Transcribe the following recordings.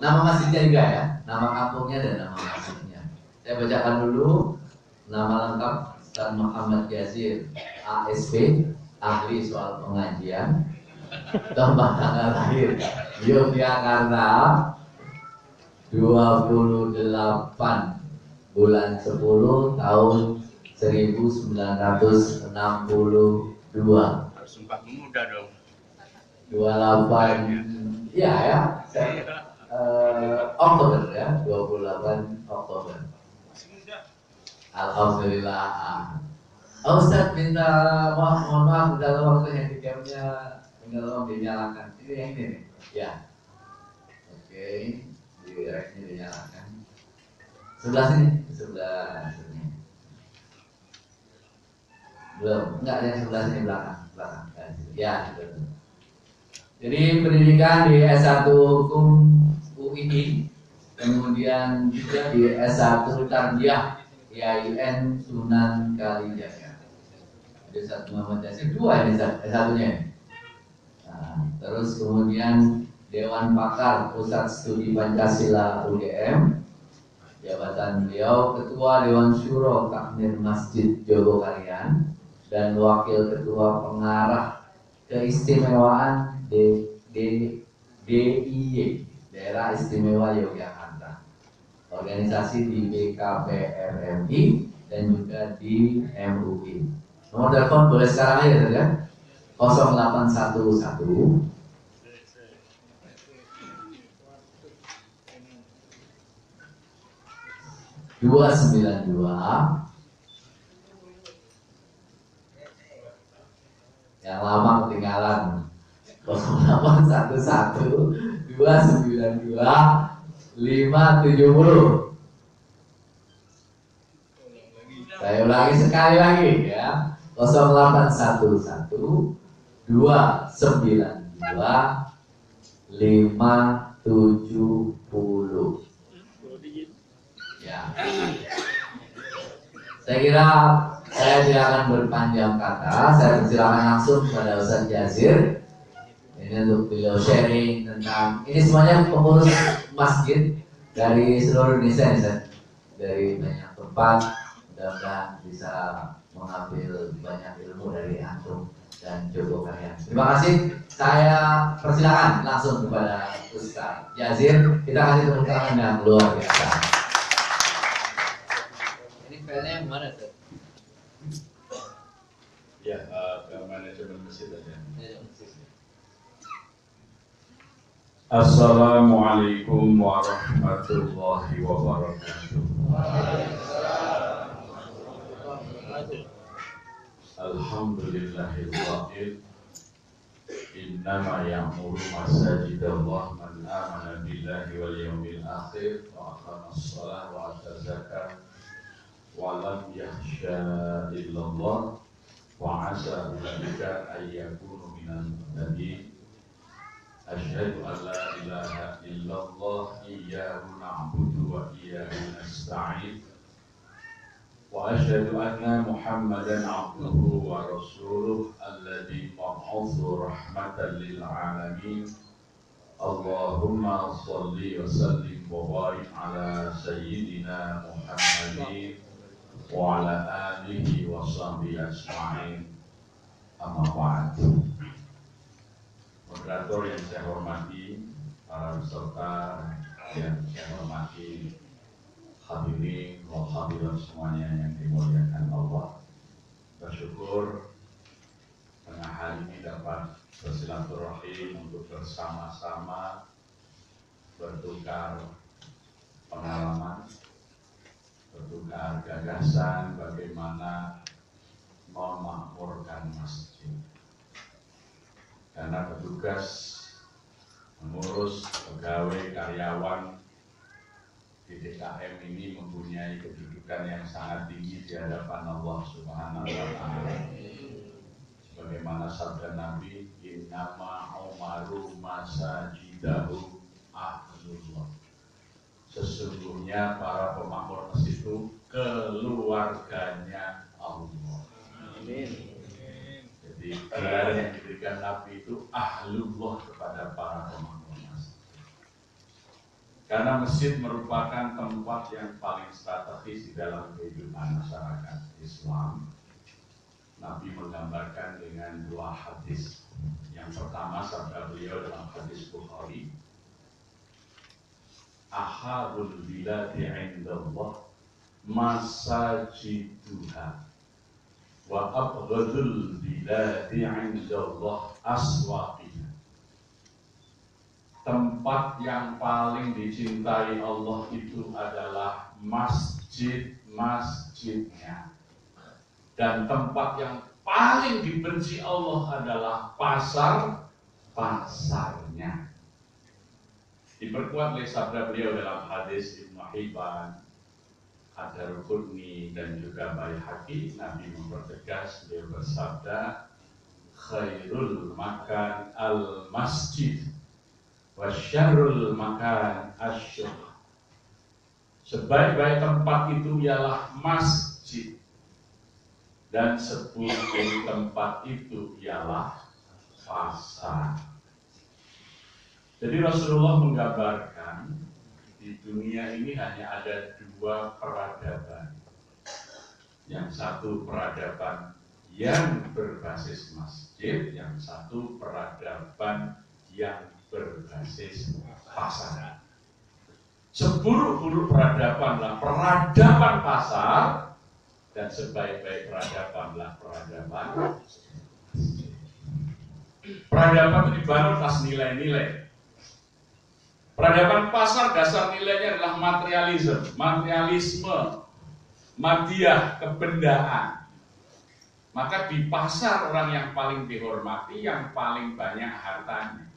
Nama masjidnya juga ya, nama kampungnya dan nama masjidnya. Saya bacakan dulu nama lengkap Ustaz Muhammad Yazir, ASP, ahli soal pengajian, tempat tanggal lahir Yogyakarta 28 bulan 10 tahun 1962. Sumpah muda dong. 28 ya. Oktober ya, 28 Oktober. Alhamdulillah. Ustaz minta mohon maaf dalam waktu handicapnya tinggal dinyalakan. Ini yang ini nih. Ya. Oke, di reknya dinyalakan. Sebelah sini, sebelah sini. Belum, enggak yang sebelah sini belakang. Ya, betul. Jadi pendidikan di S1 Hukum UII, kemudian juga di S1 Tarbiyah IAIN Sunan Kalijaga. Jadi satu Muhammad Yazir, dua ini S1-nya. Nah, terus kemudian Dewan Pakar Pusat Studi Pancasila UGM, jabatan beliau Ketua Dewan Syuro Takmir Masjid Jogokarian dan Wakil Ketua Pengarah Keistimewaan DIY Daerah Istimewa Yogyakarta, organisasi di BKPRMI dan juga di MUI. Nomor telepon boleh sekarang aja ya, 0811 292. Yang lama ketinggalan 0811 292 570. Saya ulangi sekali lagi ya, 0811 292 570. Ya. Saya kira saya tidak akan berpanjang kata. Saya persilakan langsung kepada Ustaz Yazir. Ini untuk beliau sharing tentang ini, semuanya pengurus masjid dari seluruh Indonesia nih, dari banyak tempat. Mudah-mudahan bisa mengambil banyak ilmu dari antum dan Joko kalian. Terima kasih. Saya persilakan langsung kepada Ustaz Yazir. Kita kasih tepuk tangan yang luar biasa. Ini filenya yang mana tuh? Ya, ke manajemen masjid aja. Assalamualaikum warahmatullahi wabarakatuh. Alhamdulillahil wahid. Innama ya'muru masajidallah man amana billahi wal yawmil akhir wa aqama as-salah wa ata zakah wa lam yakhsha illallah wa asa ulaika ayyakunu minan muhtadin. Asyhadu an la ilaha illallah iyyahu na'budu wa iyyahu nasta'in wa asyhadu anna Muhammadan 'abduhu wa rasuluh alladzi mab'utsu rahmatan lil 'alamin. Allahumma shalli wa sallim wa barik ala sayyidina Muhammadin wa ala alihi wa sahbihi ajma'in. Amma ba'du. Moderator yang saya hormati, para peserta yang saya hormati, hadirin wal hadirat semuanya yang dimuliakan Allah. Bersyukur tengah hari ini dapat bersilaturahim untuk bersama-sama bertukar pengalaman, bertukar gagasan bagaimana memakmurkan masjid. Karena petugas, mengurus, pegawai, karyawan di DKM ini mempunyai kedudukan yang sangat tinggi di hadapan Allah Subhanahu wa Ta'ala. Sebagaimana sabda Nabi, innama umaru masajidahu ahlullah. Sesungguhnya para pemakmur masjid itu keluarganya Allah. Amin. Jadi gelar yang diberikan Nabi itu ahlullah kepada para pemakmur masjid. Karena masjid merupakan tempat yang paling strategis di dalam kehidupan masyarakat Islam. Nabi menggambarkan dengan dua hadis. Yang pertama sabda beliau dalam hadis Bukhari, ahabul biladi indallah masajiduha wa abghadul biladi indallah aswaqiha. Tempat yang paling dicintai Allah itu adalah masjid-masjidnya. Dan tempat yang paling dibenci Allah adalah pasar-pasarnya. Diperkuat oleh sabda beliau dalam hadis Ibnu Hibban, Ad-Darqutni dan juga Baihaqi. Nabi mempertegas, beliau bersabda, khairul makan al-masjid wasyarrul makan asyur. Sebaik-baik tempat itu ialah masjid, dan seburuk tempat itu ialah pasar. Jadi Rasulullah menggambarkan di dunia ini hanya ada dua peradaban. Yang satu peradaban yang berbasis masjid, yang satu peradaban yang berbasis pasar. Seburuk-buruk peradabanlah peradaban pasar, dan sebaik-baik peradabanlah peradaban. Peradaban itu dibangun atas nilai-nilai. Peradaban pasar dasar nilainya adalah materialisme, madiyah, kebendaan. Maka di pasar orang yang paling dihormati, yang paling banyak hartanya.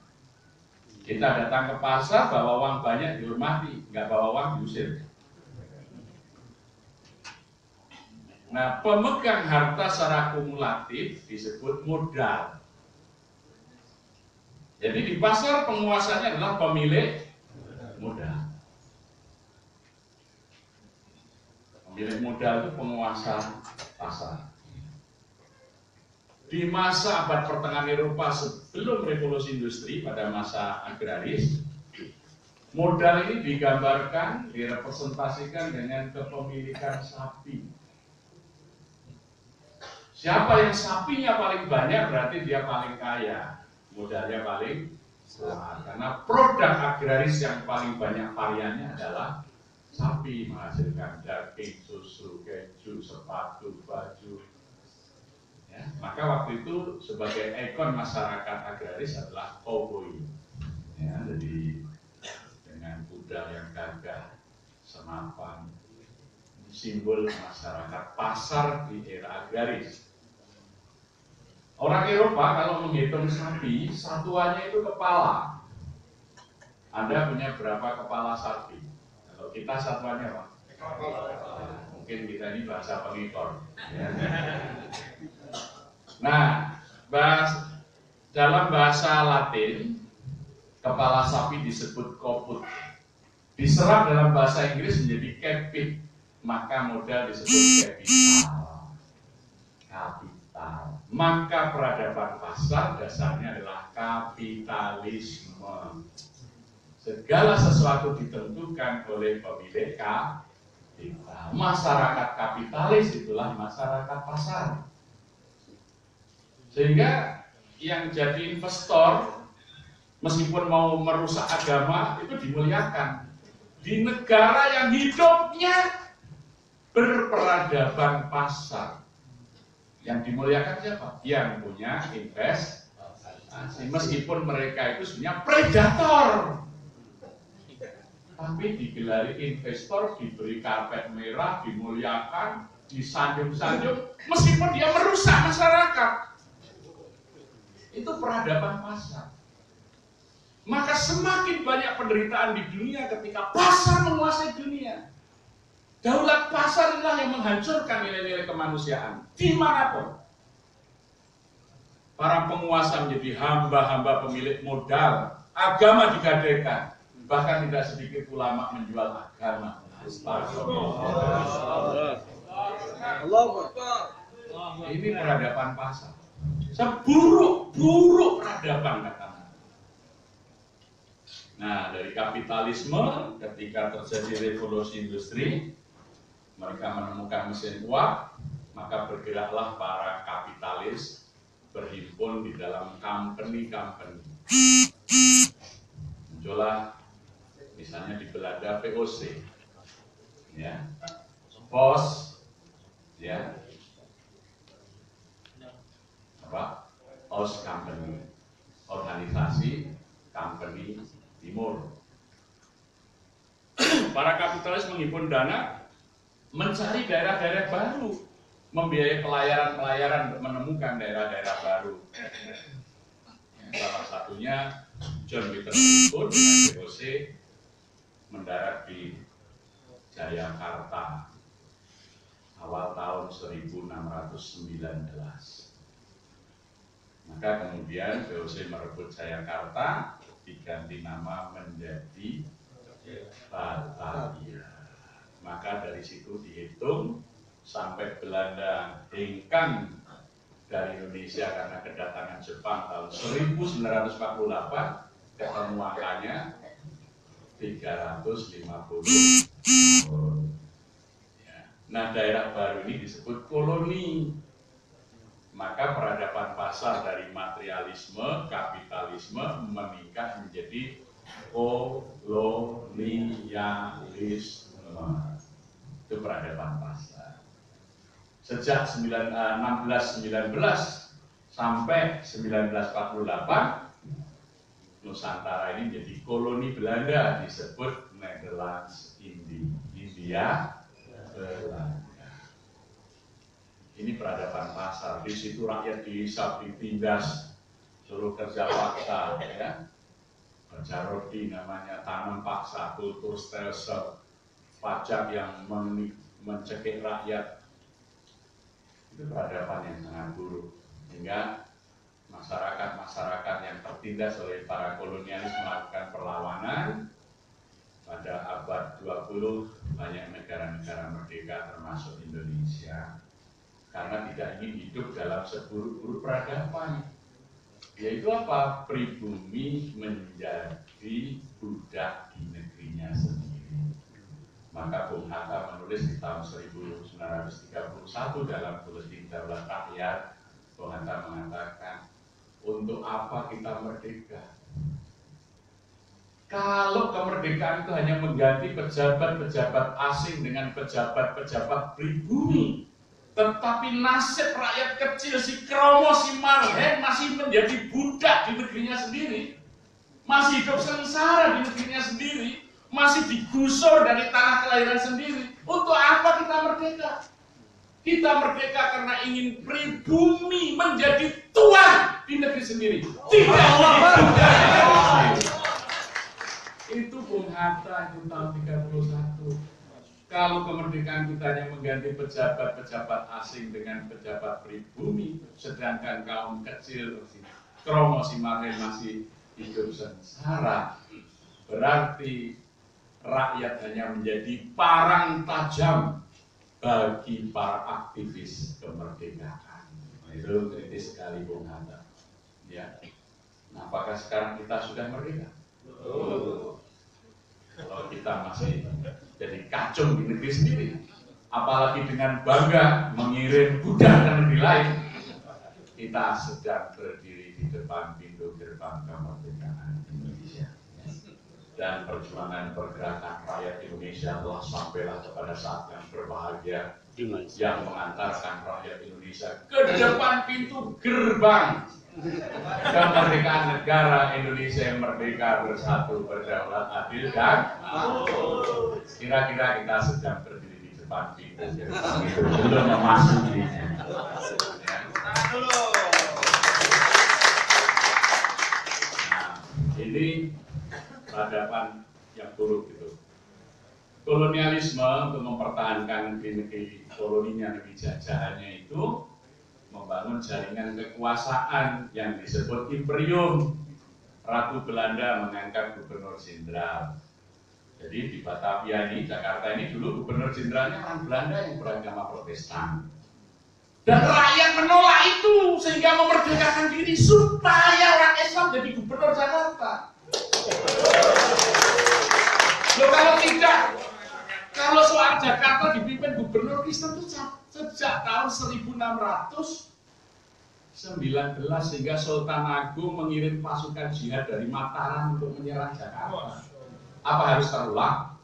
Kita datang ke pasar bawa uang banyak dihormati, nggak bawa uang diusir. Nah, pemegang harta secara kumulatif disebut modal. Jadi di pasar penguasanya adalah pemilik modal. Pemilik modal itu penguasa pasar. Di masa abad pertengahan Eropa sebelum revolusi industri pada masa agraris, modal ini digambarkan, direpresentasikan dengan kepemilikan sapi. Siapa yang sapinya paling banyak berarti dia paling kaya, modalnya paling besar. Karena produk agraris yang paling banyak variannya adalah sapi, menghasilkan daging, susu, keju, sepatu, baju. Ya, maka waktu itu sebagai ikon masyarakat agraris adalah cowboy. Ya, jadi dengan kuda yang gagah, senapan, simbol masyarakat pasar di era agraris. Orang Eropa kalau menghitung sapi, satuannya itu kepala. Anda punya berapa kepala sapi? Kalau kita satuannya apa? Mungkin kita ini bahasa pengikor. Ya. Nah, dalam bahasa Latin, kepala sapi disebut koput. Diserap dalam bahasa Inggris menjadi capit, maka modal disebut kapital. Maka peradaban pasar dasarnya adalah kapitalisme. Segala sesuatu ditentukan oleh pemilik kapital. Masyarakat kapitalis itulah masyarakat pasar. Sehingga yang jadi investor, meskipun mau merusak agama, itu dimuliakan. Di negara yang hidupnya berperadaban pasar, yang dimuliakan siapa? Yang punya investasi. Meskipun mereka itu sebenarnya predator, tapi digelari investor, diberi karpet merah, dimuliakan, disanjung-sanjung, meskipun dia merusak masyarakat. Itu peradaban pasar. Maka semakin banyak penderitaan di dunia ketika pasar menguasai dunia. Daulat pasar inilah yang menghancurkan nilai-nilai kemanusiaan dimanapun. Para penguasa menjadi hamba-hamba pemilik modal, agama digadaikan. Bahkan tidak sedikit ulama menjual agama. Ini peradaban pasar. Seburuk-buruk peradaban katanya. Nah, dari kapitalisme ketika terjadi revolusi industri, mereka menemukan mesin uap, maka bergeraklah para kapitalis berhimpun di dalam company-company. Muncullah misalnya di Belanda VOC, ya, POS, ya, apa? POS Company, organisasi company Timur. Para kapitalis menghimpun dana, mencari daerah-daerah baru, membiayai pelayaran-pelayaran untuk menemukan daerah-daerah baru. Salah satunya John Witherspoon dengan VOC mendarat di Jayakarta awal tahun 1619. Maka kemudian VOC merebut Jayakarta, diganti nama menjadi Batavia. Maka dari situ dihitung sampai Belanda hengkang dari Indonesia karena kedatangan Jepang tahun 1948, ketemu angkanya 350 tahun. Nah, daerah baru ini disebut koloni. Maka peradaban pasar dari materialisme, kapitalisme meningkat menjadi kolonialisme. Itu peradaban pasar. Sejak 1619 sampai 1948, Nusantara ini menjadi koloni Belanda, disebut Netherlands India Belanda. Ini peradaban pasar. Di situ rakyat dihisap, ditindas, suruh kerja paksa, ya. Kerja rodi namanya, tanam paksa, kultur stelsel, pajak yang mencekik rakyat. Itu peradaban yang sangat buruk. Hingga masyarakat-masyarakat yang tertindas oleh para kolonialis melakukan perlawanan. Pada abad 20 banyak negara-negara merdeka termasuk Indonesia, karena tidak ingin hidup dalam seburuk-buruk peradaban. Yaitu apa? Pribumi menjadi budak di negerinya sendiri. Maka Bung Hatta menulis di tahun 1931 dalam Buletin Daulat Rakyat, Bung Hatta mengatakan, untuk apa kita merdeka? Kalau kemerdekaan itu hanya mengganti pejabat-pejabat asing dengan pejabat-pejabat pribumi, tetapi nasib rakyat kecil si Kromo, si Marhen masih menjadi budak di negerinya sendiri, masih hidup sengsara di negerinya sendiri, masih digusur dari tanah kelahiran sendiri. Untuk apa kita merdeka? Kita merdeka karena ingin pribumi menjadi tuan di negeri sendiri, tidak menjadi budak. Itu Bung Hatta itu tahun 31. Kalau kemerdekaan kita hanya mengganti pejabat-pejabat asing dengan pejabat pribumi, sedangkan kaum kecil Kromo Simarhen masih hidup sengsara, berarti rakyat hanya menjadi parang tajam bagi para aktivis kemerdekaan. Itu kritis sekali Bung Hatta. Ya. Nah, apakah sekarang kita sudah merdeka? Kalau kita masih jadi kacung di negeri sendiri, apalagi dengan bangga mengirim budak ke negeri lain, kita sedang berdiri di depan pintu gerbang kemerdekaan Indonesia. Dan perjuangan pergerakan rakyat Indonesia telah sampailah kepada saat yang berbahagia, yang mengantarkan rakyat Indonesia ke depan pintu gerbang kemerdekaan negara Indonesia yang merdeka, bersatu, berdaulat, adil, dan makmur. Kira-kira kita sedang berdiri di depan pintu gerbang itu, belum memasukinya. Nah, ini peradaban yang buruk itu. Kolonialisme untuk mempertahankan negeri koloninya, negeri jajahannya itu membangun jaringan kekuasaan yang disebut imperium. Ratu Belanda mengangkat gubernur jenderal. Jadi di Batavia ini, Jakarta ini dulu gubernur jenderalnya orang Belanda yang beragama Protestan. Dan rakyat menolak itu sehingga memerdekakan diri supaya orang Islam jadi gubernur Jakarta. Padahal Jakarta dipimpin gubernur Kristen itu sejak tahun 1619 sehingga Sultan Agung mengirim pasukan jihad dari Mataram untuk menyerang Jakarta. Apa harus terulang?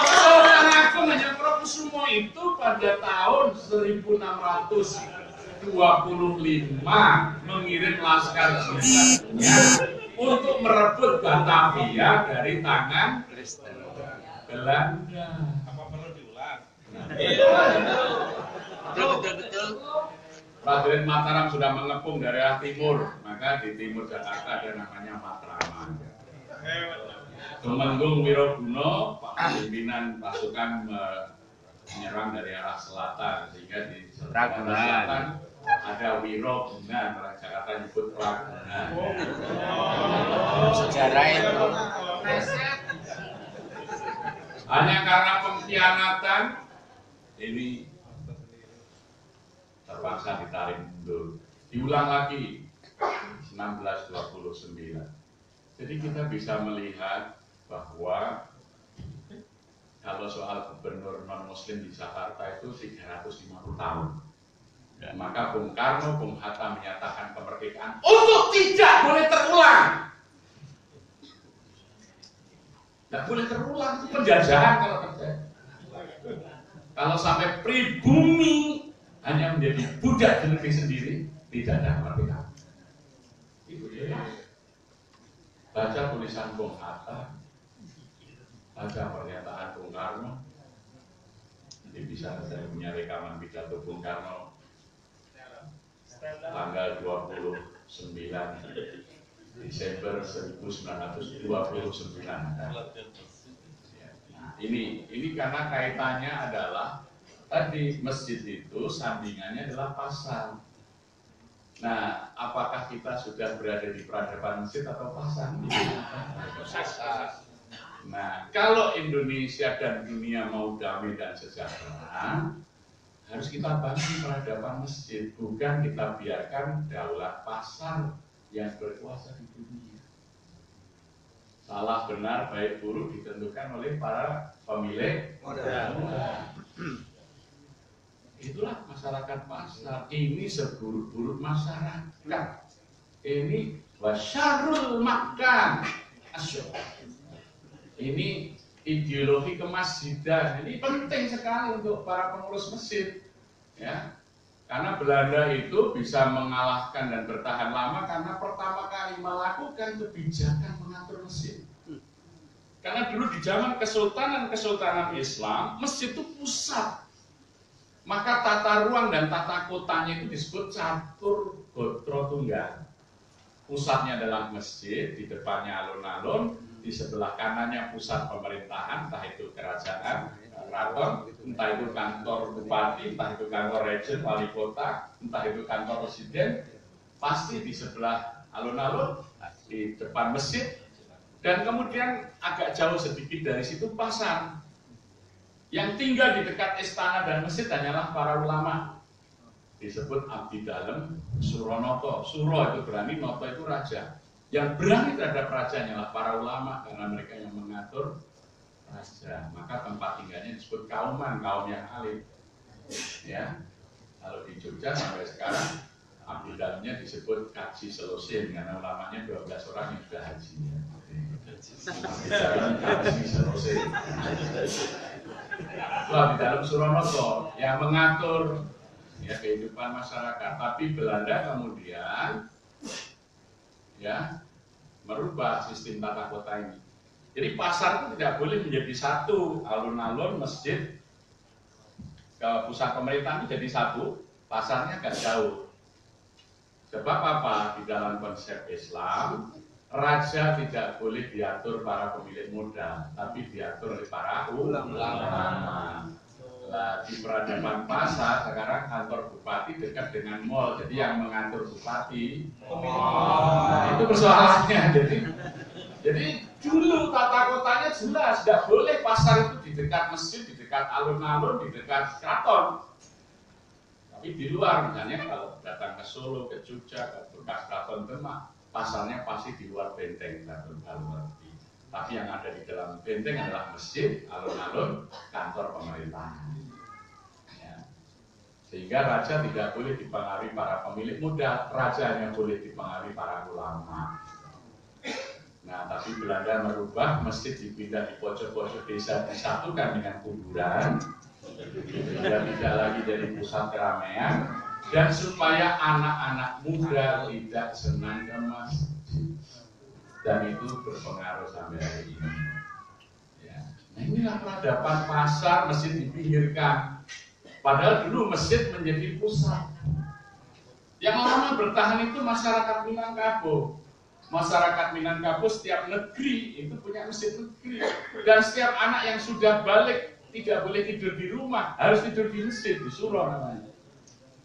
Sultan Agung Hanyakrokusumo itu pada tahun 1625 mengirim laskar jihadnya untuk merebut Batavia dari tangan Belanda. Apa perlu diulang? Betul. Prajurit Mataram sudah mengepung daerah timur, maka di timur Jakarta ada namanya Matraman. Tumenggung Wiroguna, pimpinan pasukan menyerang dari arah selatan, sehingga di selatan ada Wiroguna, orang Jakarta nyebut Raguna. Sejarah itu. Hanya karena pengkhianatan ini terpaksa ditarik mundur. Diulang lagi 1629. Jadi kita bisa melihat bahwa kalau soal gubernur non-muslim di Jakarta itu 350 tahun. Maka Bung Karno, Bung Hatta menyatakan kemerdekaan untuk tidak boleh terulang. Tidak boleh terulang, itu penjajahan kalau terjadi. Kalau sampai pribumi hanya menjadi budak di negeri sendiri, tidak ada kemerdekaan. Itu dia. Baca tulisan Bung Hatta, baca pernyataan Bung Karno. Jadi bisa saya punya rekaman pidato Bung Karno tanggal 29 Desember 1929. Nah, ini karena kaitannya adalah tadi masjid itu sandingannya adalah pasar. Nah, apakah kita sudah berada di peradaban masjid atau pasar? Nah, kalau Indonesia dan dunia mau damai dan sejahtera, harus kita bangun peradaban masjid, bukan kita biarkan daulat pasar yang berkuasa di dunia. Salah benar, baik buruk ditentukan oleh para pemilik modal. Itulah masyarakat pasar. Ini seburuk-buruk masyarakat. Ini wasyarul makan. Ini ideologi kemasjidan. Ini penting sekali untuk para pengurus masjid. Ya. Karena Belanda itu bisa mengalahkan dan bertahan lama karena pertama kali melakukan kebijakan mengatur masjid. Karena dulu di zaman kesultanan Islam, masjid itu pusat. Maka tata ruang dan tata kotanya itu disebut catur gotro tunggal. Pusatnya adalah masjid, di depannya alun-alun, di sebelah kanannya pusat pemerintahan, entah itu kerajaan, keraton, entah itu kantor bupati, entah itu kantor regen, wali kota, entah itu kantor presiden, pasti di sebelah alun-alun, di depan masjid, dan kemudian agak jauh sedikit dari situ pasar. Yang tinggal di dekat istana dan masjid hanyalah para ulama. Disebut abdi dalem Suronoto. Suro itu berani, Noto itu raja. Yang berani terhadap raja hanyalah para ulama karena mereka yang mengatur raja. Maka tempat tinggalnya disebut kauman, kaum yang alim. Ya. Kalau di Jogja sampai sekarang abdi dalemnya disebut kaji selosin karena ulamanya 12 orang yang sudah haji. Abdi dalem kaji selosin. Itu di dalam Suronoto yang mengatur ya kehidupan masyarakat. Tapi Belanda kemudian ya merubah sistem tata kota ini. Jadi pasar itu tidak boleh menjadi satu, alun-alun, masjid, ke pusat pemerintahan itu jadi satu, pasarnya agak jauh. Sebab apa? Di dalam konsep Islam, raja tidak boleh diatur para pemilik modal, tapi diatur oleh para ulama. Nah, di peradaban pasar sekarang kantor bupati dekat dengan mall, jadi yang mengatur bupati. Nah, itu persoalannya. Jadi dulu tata kotanya jelas, tidak boleh pasar itu di dekat masjid, di dekat alun-alun, di dekat keraton. Tapi di luar, misalnya kalau datang ke Solo, ke Jogja, ke bekas keraton Demak, pasarnya pasti di luar benteng, alun-alun. Tapi yang ada di dalam benteng adalah masjid, alun-alun, kantor pemerintahan. Ya. Sehingga raja tidak boleh dipengaruhi para pemilik modal, raja hanya boleh dipengaruhi para ulama. Nah, tapi Belanda merubah, masjid dipindah di pojok-pojok desa, disatukan dengan kuburan, sehingga tidak lagi jadi pusat keramaian, dan supaya anak-anak muda tidak senang ke masjid. Dan itu berpengaruh sampai hari ini. Ya. Nah, inilah peradaban pasar, masjid dipinggirkan. Padahal dulu masjid menjadi pusat. Yang lama bertahan itu masyarakat Minangkabau. Masyarakat Minangkabau setiap negeri itu punya masjid negeri. Dan setiap anak yang sudah balik tidak boleh tidur di rumah, harus tidur di masjid, di surau namanya.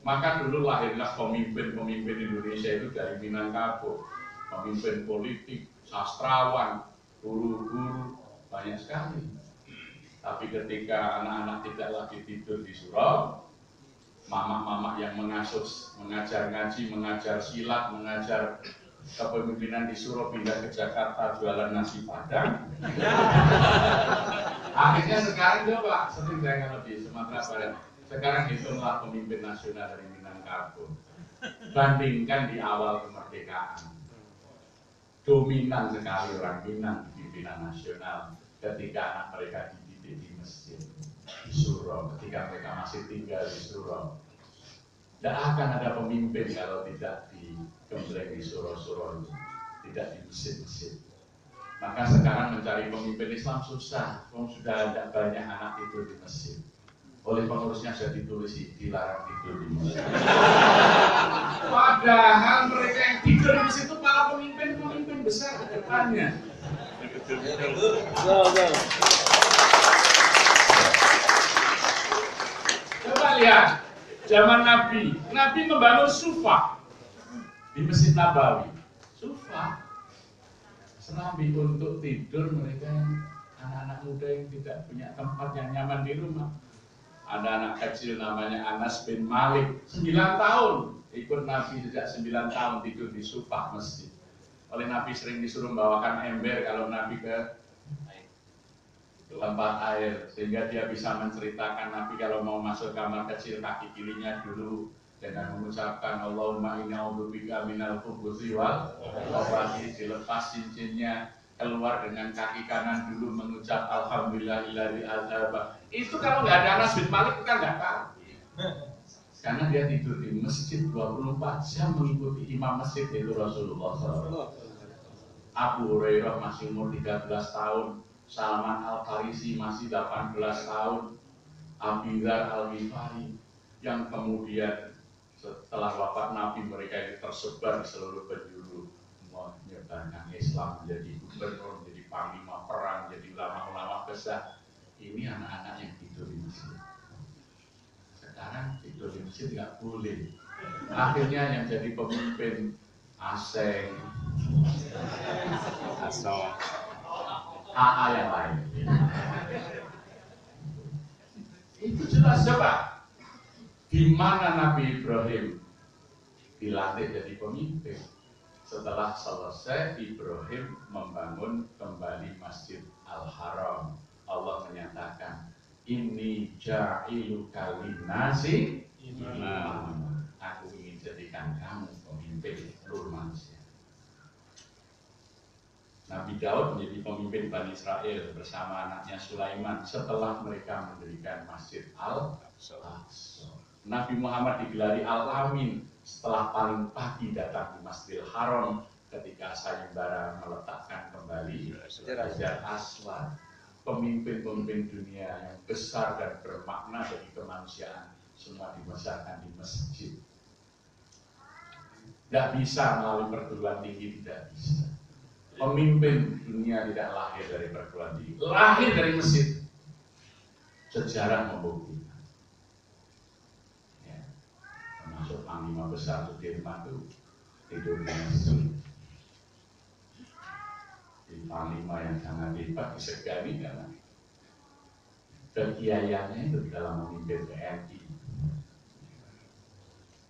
Maka dulu lahirlah pemimpin-pemimpin Indonesia itu dari Minangkabau. Pemimpin politik, sastrawan, guru-guru, banyak sekali. Tapi ketika anak-anak tidak lagi tidur di surau, mama-mama yang mengajar ngaji, mengajar silat, mengajar kepemimpinan di surau pindah ke Jakarta jualan nasi padang. Akhirnya sekarang coba, sering saya kalau di Sumatera Barat, sekarang hitunglah pemimpin nasional dari Minangkabau. Bandingkan di awal kemerdekaan. Dominan sekali orang Minang di pimpinan nasional ketika anak mereka dididik di masjid, di surau, ketika mereka masih tinggal di surau. Tidak akan ada pemimpin kalau tidak digembleng di surau-surau itu, tidak di masjid-masjid. Maka sekarang mencari pemimpin Islam susah, sudah ada banyak anak tidur di masjid. Oleh pengurusnya sudah ditulis dilarang tidur di masjid. Padahal mereka yang tidur di situ para pemimpin besar ke depannya. Coba lihat, zaman Nabi membangun sufa di Masjid Nabawi. Sufa, serambi untuk tidur mereka yang anak-anak muda yang tidak punya tempat yang nyaman di rumah. Ada anak kecil namanya Anas bin Malik, 9 tahun ikut Nabi sejak 9 tahun tidur di sufa masjid. Oleh Nabi sering disuruh membawakan ember kalau Nabi ke tempat air, sehingga dia bisa menceritakan Nabi kalau mau masuk kamar kecil kaki kirinya dulu dengan mengucapkan Allahumma inni a'udzubika minal khubuthi wal khaba'ith, dilepas cincinnya, keluar dengan kaki kanan dulu mengucap alhamdulillahilladzi azhaba. Itu kalau nggak ada Anas bin Malik kan nggak tahu. Karena dia tidur di masjid 24 jam mengikuti imam masjid itu Rasulullah SAW. Abu Hurairah masih umur 13 tahun, Salman Al-Farisi masih 18 tahun, Abi Dzar Al-Ghifari yang kemudian setelah wafat Nabi mereka itu tersebar di seluruh penjuru menyebarkan Islam, menjadi gubernur, menjadi panglima perang, menjadi ulama-ulama besar. Ini anak-anak yang tidur di masjid. Sekarang tidur di masjid nggak boleh. Akhirnya yang jadi pemimpin Aseng, AA yang lain. Itu jelas coba. Di mana Nabi Ibrahim dilatih jadi pemimpin? Setelah selesai Ibrahim membangun kembali Masjid Al-Haram, Allah menyatakan, Inni ja'iluka linnasi imam. Aku ingin jadikan kamu pemimpin seluruh manusia. Nabi Daud menjadi pemimpin Bani Israel bersama anaknya Sulaiman setelah mereka mendirikan Masjid Al-Aqsa. Nabi Muhammad digelari Al-Amin setelah paling pagi datang di Masjidil Haram ketika sayembara meletakkan kembali Hajar Aswad. Pemimpin-pemimpin dunia yang besar dan bermakna bagi kemanusiaan semua dibesarkan di masjid. Tidak bisa melalui perguruan tinggi, tidak bisa. Pemimpin dunia tidak lahir dari perguruan tinggi, lahir dari masjid. Sejarah membuktikan. Ya. Termasuk panglima besar Sudirman itu tidur di masjid. Panglima yang sangat hebat disegani karena kekiayaannya itu dalam memimpin TNI.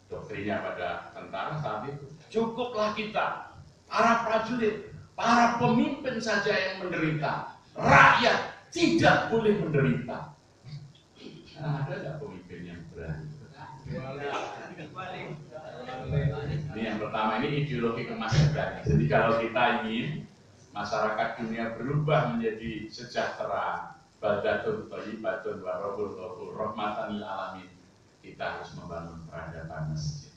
Doktrinya pada tentara saat itu, cukuplah kita para prajurit Para pemimpin saja yang menderita, rakyat tidak boleh menderita. Nah, ada nggak pemimpin yang berani? Ini yang pertama, ini ideologi kemasyarakat. Jadi kalau kita ingin masyarakat dunia berubah menjadi sejahtera, baldatun thayyibatun wa rabbul ghafur rahmatan lil alamin, kita harus membangun peradaban masjid.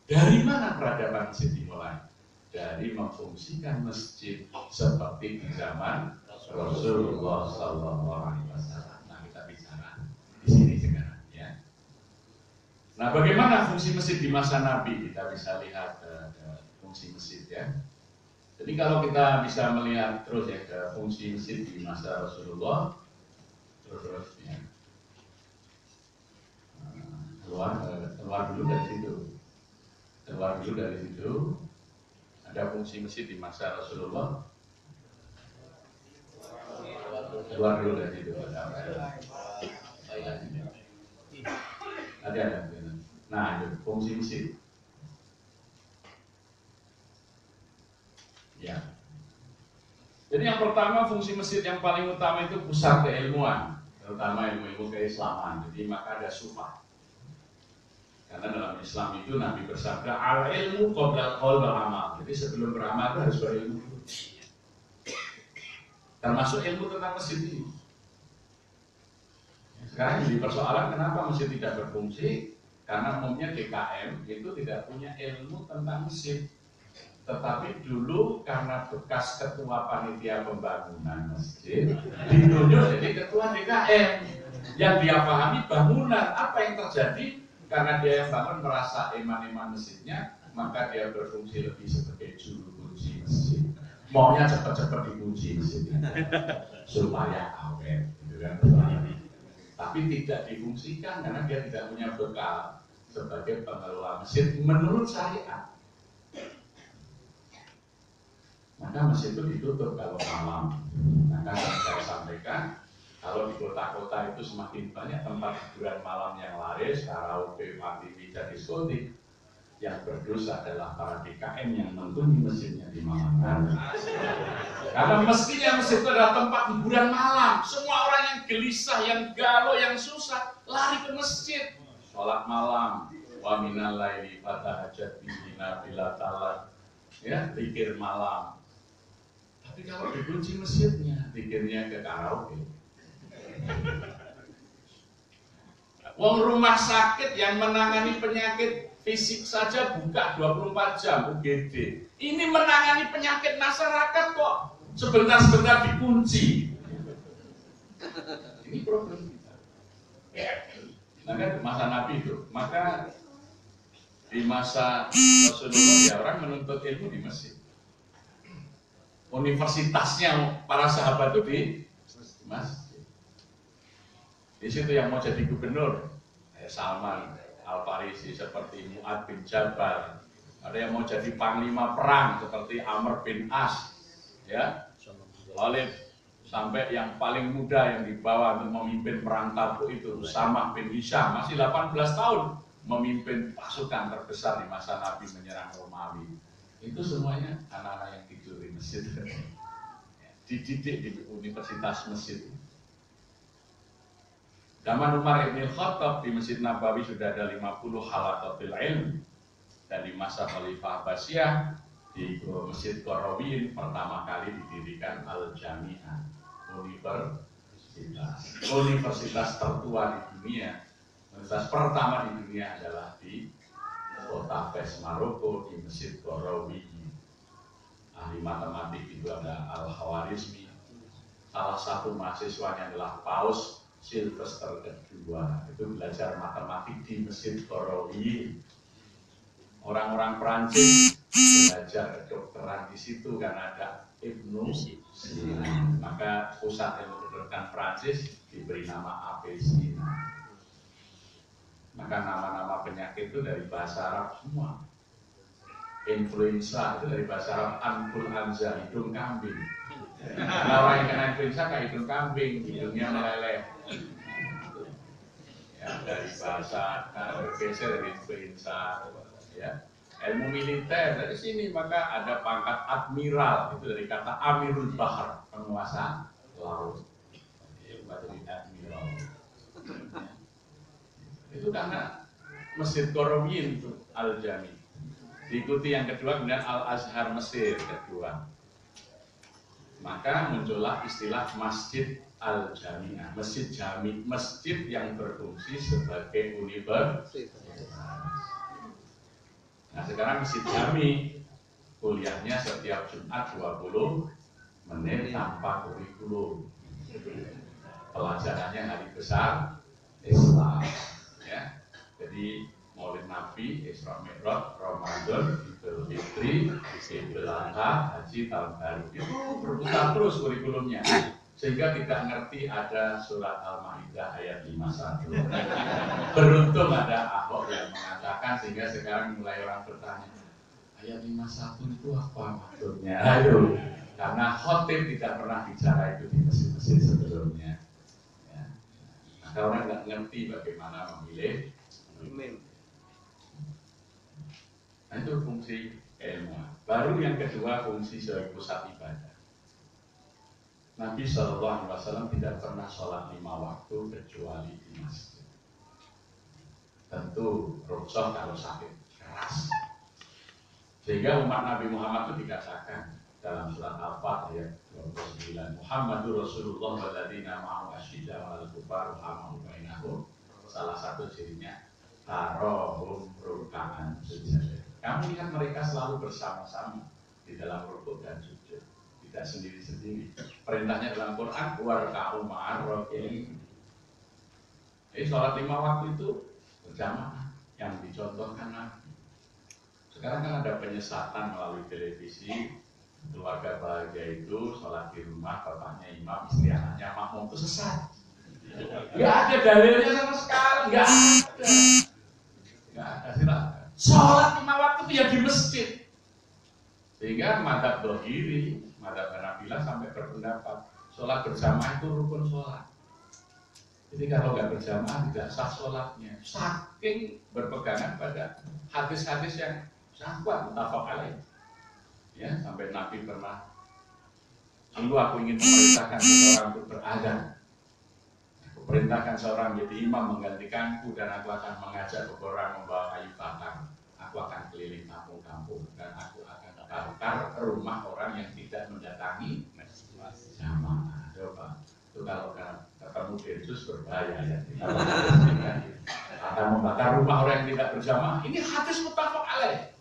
Dari mana peradaban masjid dimulai? Dari memfungsikan masjid seperti di zaman Rasulullah SAW. Nah, kita bicara di sini sekarang, ya. Nah, bagaimana fungsi masjid di masa Nabi? Kita bisa lihat fungsi masjid, ya. Jadi kalau kita bisa melihat terus ya ke fungsi masjid di masa Rasulullah, terus ya. Keluar dulu dari situ. Ada fungsi masjid di masa Rasulullah. Keluar dulu dari situ. Ada. Nah, itu fungsi masjid. Ya. Jadi yang pertama, fungsi masjid yang paling utama itu pusat keilmuan, terutama ilmu-ilmu keislaman. Jadi maka ada sufah. Karena dalam Islam itu Nabi bersabda, al ilmu qabla al amal. Jadi sebelum beramal itu harus berilmu. Termasuk ilmu tentang masjid ini. Sekarang jadi persoalan kenapa masjid tidak berfungsi? Karena umumnya DKM itu tidak punya ilmu tentang masjid. Tetapi dulu karena bekas ketua panitia pembangunan masjid ditunjuk jadi ketua DKM. Yang dia pahami bangunan, apa yang terjadi? Karena dia yang bangun merasa iman-iman masjidnya, maka dia berfungsi lebih sebagai juru kunci masjid. Maunya cepat-cepat dikunci masjidnya supaya awet, gitu kan? Tapi tidak difungsikan karena dia tidak punya bekal sebagai pengelola masjid menurut syariat. Maka masjid itu ditutup kalau malam. Maka saya sampaikan, kalau di kota-kota itu semakin banyak tempat hiburan malam yang laris, karaoke, party, pizza, diskotik. Yang berdosa adalah para DKM yang menghuni masjidnya di malam hari. Karena mestinya masjid itu adalah tempat hiburan malam. Semua orang yang gelisah, yang galau, yang susah, lari ke masjid. Sholat malam, wa minal laili fatahajjat bihi nafilatan. Ya, zikir malam. Tapi kalau dikunci masjidnya, zikirnya ke karaoke. Wong rumah sakit yang menangani penyakit fisik saja buka 24 jam UGD. Ini menangani penyakit masyarakat kok sebentar-sebentar dikunci. Ini problem kita. Maka di masa Nabi itu, maka di masa Rasulullah ya orang menuntut ilmu di masjid. Universitasnya para sahabat itu di masjid. Di situ yang mau jadi gubernur, Salman Al-Farisi seperti Mu'ad bin Jabal. Ada yang mau jadi panglima perang seperti Amr bin As, ya. Khalid, sampai yang paling muda yang dibawa untuk memimpin perang Tabuk itu Usamah bin Hisham, masih 18 tahun memimpin pasukan terbesar di masa Nabi menyerang Romawi. Itu semuanya anak-anak yang tidur di masjid, dididik di universitas masjid. Zaman Umar ibn Khattab di Masjid Nabawi sudah ada 50 halaqatul ilm. Dan di masa Khalifah Abbasiyah di Masjid Qarawiyyin pertama kali didirikan Al-Jami'ah, universitas tertua di dunia. Universitas pertama di dunia adalah di kota Fes, Maroko, di Masjid Qarawiyyin. Ahli matematik itu ada Al-Khawarizmi. Salah satu mahasiswanya adalah Paus Sylvester kedua, itu belajar matematik di Masjid Qarawiyyin. Orang-orang Prancis belajar kedokteran di situ karena ada Ibnu Sina. Maka pusat ilmu kedokteran Prancis diberi nama Avicenna. Maka nama-nama penyakit itu dari bahasa Arab semua. Influenza itu dari bahasa Arab Anfluenza, hidung kambing. Karena orang yang kena influenza kayak hidung kambing, hidungnya meleleh. Ya, dari bahasa bergeser dari influenza, ya. ilmu militer dari sini, maka ada pangkat admiral, itu dari kata amirul bahar, penguasa laut. Jadi admiral. Itu karena Masjid Qarawiyyin itu Al-Jami. Diikuti yang kedua kemudian Al-Azhar Mesir kedua. Maka muncullah istilah Masjid Al-Jami'ah, masjid jami, masjid yang berfungsi sebagai universitas. Nah sekarang masjid jami, kuliahnya setiap Jumat 20 menit tanpa kurikulum. Pelajarannya hari besar Islam, ya. Jadi Maulid Nabi, Isra Mi'raj, Ramadan, Idul Fitri, Idul Adha, Haji, Tahun Baru, itu berputar terus kurikulumnya. Sehingga tidak ngerti ada surat Al-Maidah ayat 51. Beruntung ada Ahok yang mengatakan, sehingga sekarang mulai orang bertanya, ayat 51 itu apa maksudnya? Aduh, karena khotib tidak pernah bicara itu di masjid-masjid sebelumnya. Ya. Maka orang nggak ngerti bagaimana memilih imam. Nah itu fungsi ilmu. Baru yang kedua fungsi sebagai pusat ibadah. Nabi SAW tidak pernah sholat 5 waktu kecuali di masjid. Tentu rukhsah kalau sakit keras. Sehingga umat Nabi Muhammad itu dikatakan dalam surat Al-Fat ayat 29, Muhammadur Rasulullah walladzina ma'ahu asyidda wal kufar ruhamahu bainahum. Salah satu cirinya tarohum ruka'an sujud. Kamu lihat mereka selalu bersama-sama di dalam rukuk dan sujud, tidak sendiri-sendiri. Perintahnya dalam Quran, warka'u ma'ar raki'in. Jadi sholat 5 waktu itu berjamaah yang dicontohkan Nabi. Sekarang kan ada penyesatan melalui televisi, keluarga bahagia itu sholat di rumah, bapaknya imam, istri anaknya makmum, itu sesat. Gak ada dalilnya sama sekali, gak ada. Gak ada, silakan. Sholat 5 waktu itu ya di masjid. Sehingga madzhab Dhahiri, madzhab Hanabilah sampai berpendapat sholat berjamaah itu rukun sholat. Jadi kalau nggak berjamaah tidak sah sholatnya. Saking berpegangan pada hadis-hadis yang sangat muttafaq alaih. Ya, sampai Nabi pernah, dulu aku ingin memerintahkan seseorang untuk berazan. Aku perintahkan seorang jadi imam menggantikanku dan aku akan mengajak orang membawa kayu bakar. Aku akan keliling kampung-kampung dan aku akan bakar rumah orang yang tidak mendatangi jamaah. Coba itu kalau ketemu Yesus berbahaya ya. Akan membakar rumah orang yang tidak berjamaah. Ini hadis muttafaq alaih.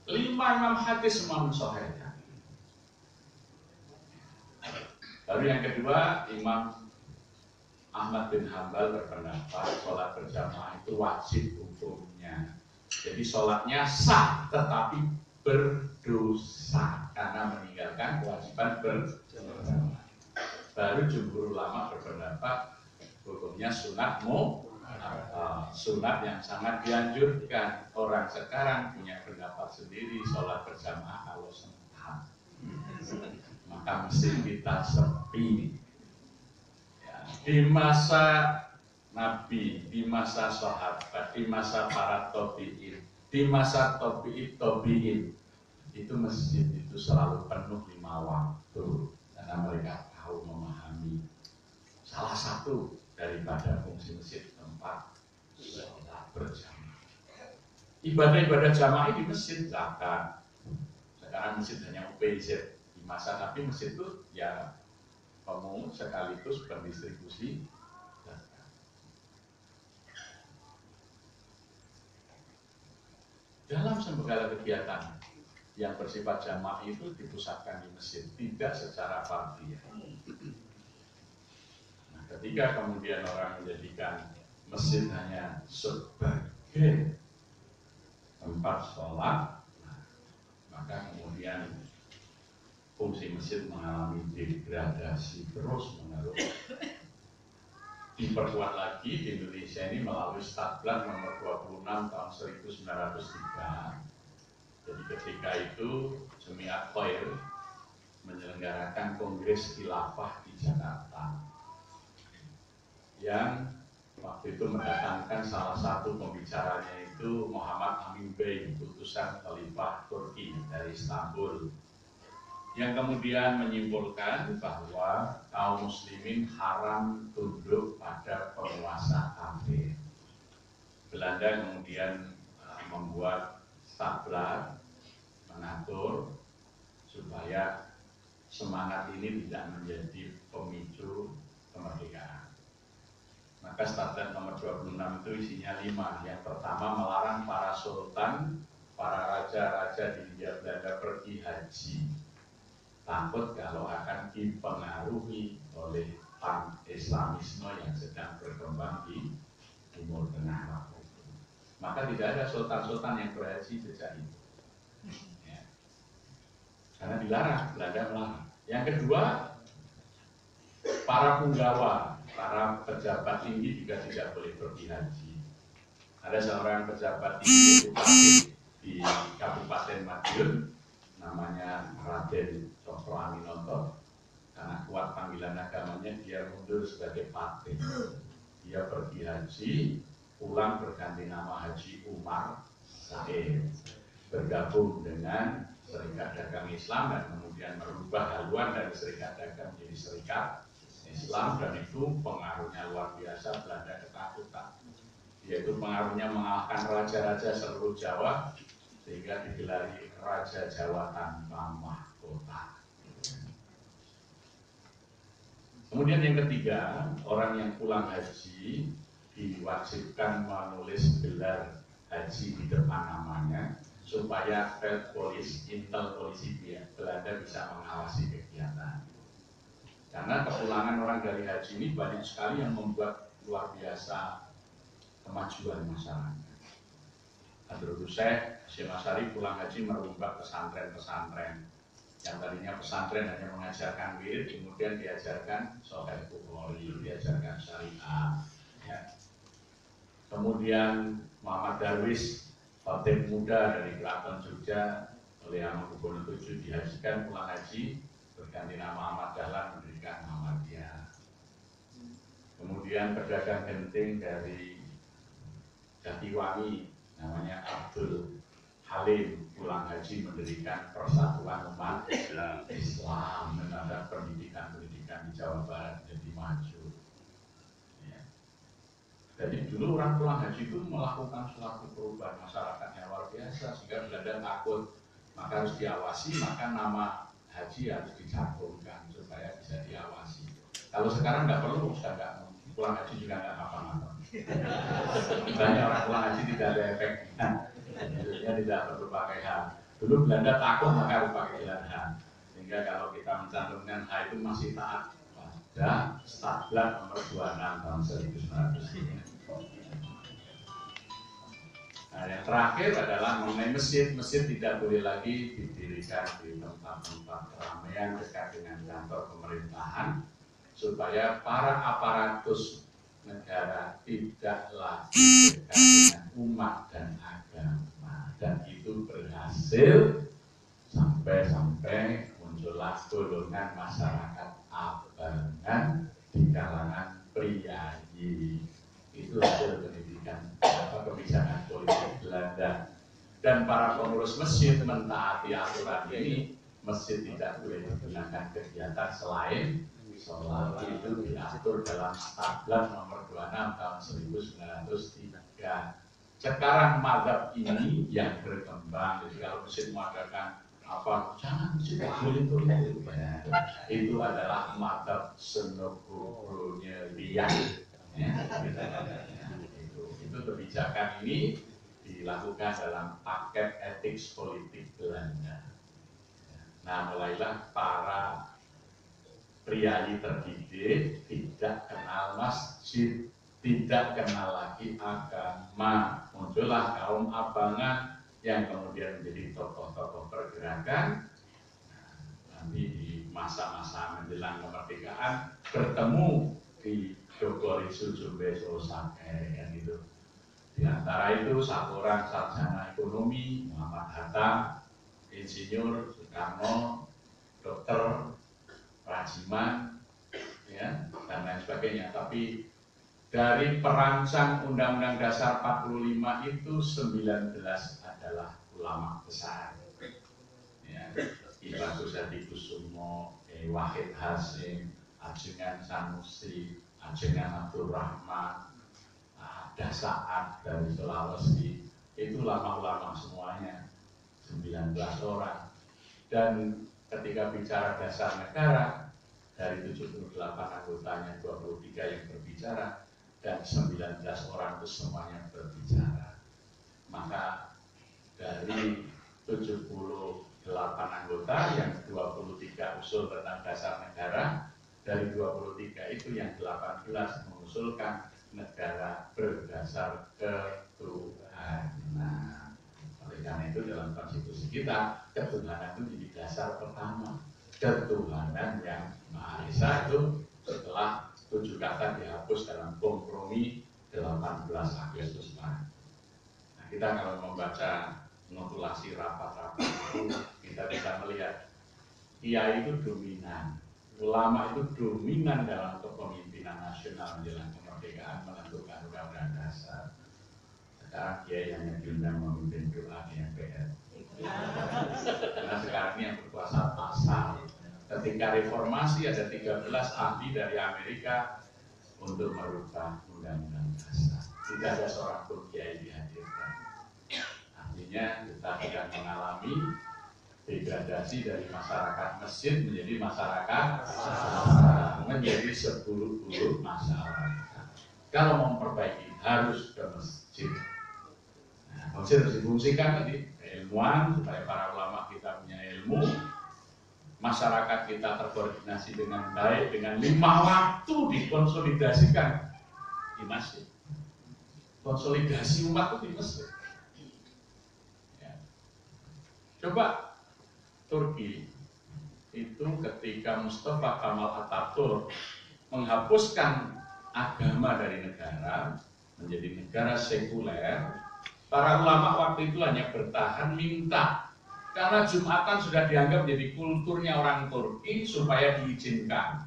5 imam hadis semua mensahihkan. Lalu yang kedua, Imam Ahmad bin Hambal berpendapat sholat berjamaah itu wajib hukumnya. Jadi sholatnya sah tetapi berdosa karena meninggalkan kewajiban berjamaah. Baru jumhur ulama berpendapat hukumnya sunat sunat yang sangat dianjurkan. Orang sekarang punya pendapat sendiri sholat berjamaah kalau sempat, maka mesti kita sepi. Ya, di masa Nabi, di masa sahabat, di masa para tabi'in, di masa tabi'in itu masjid itu selalu penuh 5 waktu karena mereka tahu memahami salah satu daripada fungsi masjid tempat sholat berjamaah. Ibadah-ibadah jamaah di masjid zakat. Sekarang masjid hanya UPZ di masa Nabi masjid itu ya pemungut sekaligus pendistribusi zakat. Dalam segala kegiatan yang bersifat jamaah itu dipusatkan di masjid, tidak secara fardiyah. Nah, ketika kemudian orang menjadikan masjid hanya sebagai tempat sholat, nah, maka kemudian fungsi masjid mengalami degradasi terus menerus. Diperkuat lagi di Indonesia ini melalui Statblad nomor 26 tahun 1903. Jadi ketika itu Jamiat Khair menyelenggarakan Kongres Khilafah di Jakarta yang waktu itu mendatangkan salah satu pembicaranya itu Muhammad Amin Bey, utusan Khalifah Turki dari Istanbul, yang kemudian menyimpulkan bahwa kaum muslimin haram tunduk pada penguasa kafir. Belanda kemudian membuat tablar mengatur supaya semangat ini tidak menjadi pemicu kemerdekaan. Maka statut nomor 26 itu isinya 5. Yang pertama, melarang para sultan, para raja-raja di Hindia Belanda pergi haji. Takut kalau akan dipengaruhi oleh pan-Islamisme yang sedang berkembang di Timur Tengah waktu itu. Maka tidak ada sultan-sultan yang berhaji sejak itu. Ya. Karena dilarang, Belanda melarang. Yang kedua, para punggawa, para pejabat tinggi juga tidak boleh pergi haji. Ada seorang pejabat tinggi bupati di Kabupaten Madiun, namanya Raden Cokro Aminoto. Karena kuat panggilan agamanya, dia mundur sebagai paten. Dia pergi haji, pulang berganti nama Haji Umar Said, bergabung dengan Serikat Dagang Islam dan kemudian merubah haluan dari Serikat Dagang menjadi Serikat Islam, dan itu pengaruhnya luar biasa. Belanda ketakutan, yaitu pengaruhnya mengalahkan raja-raja seluruh Jawa sehingga digelari Raja Jawa tanpa mahkota. Kemudian yang ketiga, orang yang pulang haji diwajibkan menulis gelar haji di depan namanya supaya Velpolis, intel polisi Belanda bisa mengawasi kegiatan. Karena kepulangan orang dari haji ini banyak sekali yang membuat luar biasa kemajuan masyarakat. Abdul Hussein, Syekh Masari pulang haji merombak pesantren-pesantren. Yang tadinya pesantren hanya mengajarkan wirid, kemudian diajarkan Sahih Bukhari, diajarkan syariah. Ya. Kemudian Muhammad Darwis, khatib muda dari Keraton Jogja, oleh Hamengkubuwono VII dihajikan pulang haji, berganti nama Ahmad Dahlan, mendirikan Muhammadiyah. Kemudian pedagang genting dari Jatiwangi, namanya Abdul Halim, pulang haji mendirikan Persatuan Umat Islam, dan ada pendidikan-pendidikan di Jawa Barat jadi maju. Ya. Jadi dulu orang pulang haji itu melakukan suatu perubahan masyarakat yang luar biasa, sehingga Belanda takut, maka harus diawasi, maka nama haji harus dicantumkan supaya bisa diawasi. Kalau sekarang nggak perlu, sudah nggak pulang haji juga nggak apa-apa. Banyak orang pulang haji tidak ada efeknya, maksudnya tidak perlu pakai H. Dulu Belanda takut maka harus pakai gelar H, sehingga kalau kita mencantumkan H itu masih taat pada Statblad nomor 26 tahun 1900. Nah, yang terakhir adalah mengenai masjid. Masjid tidak boleh lagi didirikan di tempat-tempat keramaian dekat dengan kantor pemerintahan, supaya para aparatus negara tidak lagi dekat dengan umat dan agama. Dan itu berhasil sampai muncullah golongan masyarakat abangan di kalangan priayi. Itu hasil pendidikan kebijakan politik Belanda. Dan para pengurus masjid mentaati aturan ini. Masjid tidak boleh digunakan kegiatan selain sholat. Itu diatur dalam Statblad nomor 26 tahun 1903. Sekarang mazhab ini yang berkembang. Jadi kalau masjid mengadakan apa, jangan masjid boleh itu. Ya, itu adalah mazhab Senogoro-nya. Ya, itu kebijakan ini dilakukan dalam paket etik politik Belanda. Nah, mulailah para priayi terdidik tidak kenal masjid, tidak kenal lagi agama. Muncullah kaum abangan yang kemudian menjadi tokoh-tokoh pergerakan. Nanti di masa-masa menjelang kemerdekaan bertemu di Dogorisu Jumbe Sosake, kan itu. Di antara itu satu orang sarjana ekonomi, Muhammad Hatta, insinyur Soekarno, dokter, Rajiman, ya, dan lain sebagainya. Tapi Dari perancang Undang-Undang Dasar 45 itu 19 adalah ulama besar. Ya, Imam Susadi Kusumo, Wahid Hasim, Ajengan Sanusi, Ajengan Abdul Rahman, ada Saat dari Sulawesi. Itu ulama-ulama semuanya, 19 orang. Dan ketika bicara dasar negara, dari 78 anggotanya 23 yang berbicara dan 19 orang itu semuanya berbicara. Maka dari 78 anggota yang 23 usul tentang dasar negara, dari 23 itu yang 18 mengusulkan negara berdasar ketuhanan. Oleh karena itu dalam konstitusi kita, ketuhanan itu jadi dasar pertama. Ketuhanan yang Maha Esa itu setelah 7 kata dihapus dalam kompromi 18 Agustus. Nah, kita kalau membaca notulasi rapat-rapat itu, kita bisa melihat kiai itu dominan, ulama itu dominan dalam kepemimpinan nasional menjelang kemerdekaan menentukan undang-undang dasar. Sekarang kiai hanya diundang memimpin doa di MPR. Karena sekarang ini yang berkuasa pasal. Ketika reformasi ada 13 ahli dari Amerika untuk merubah undang-undang dasar. Tidak ada seorang pun kiai dihadirkan. Artinya kita sedang mengalami degradasi dari masyarakat masjid menjadi masyarakat menjadi seburuk-buruk masyarakat. Kalau mau memperbaiki harus ke masjid. Nah, masjid harus difungsikan tadi keilmuan supaya para ulama kita punya ilmu, masyarakat kita terkoordinasi dengan baik, dengan 5 waktu dikonsolidasikan di masjid. Konsolidasi umat itu di masjid. Ya. Coba Turki itu ketika Mustafa Kemal Atatürk menghapuskan agama dari negara menjadi negara sekuler, para ulama waktu itu hanya bertahan minta karena Jumatan sudah dianggap menjadi kulturnya orang Turki supaya diizinkan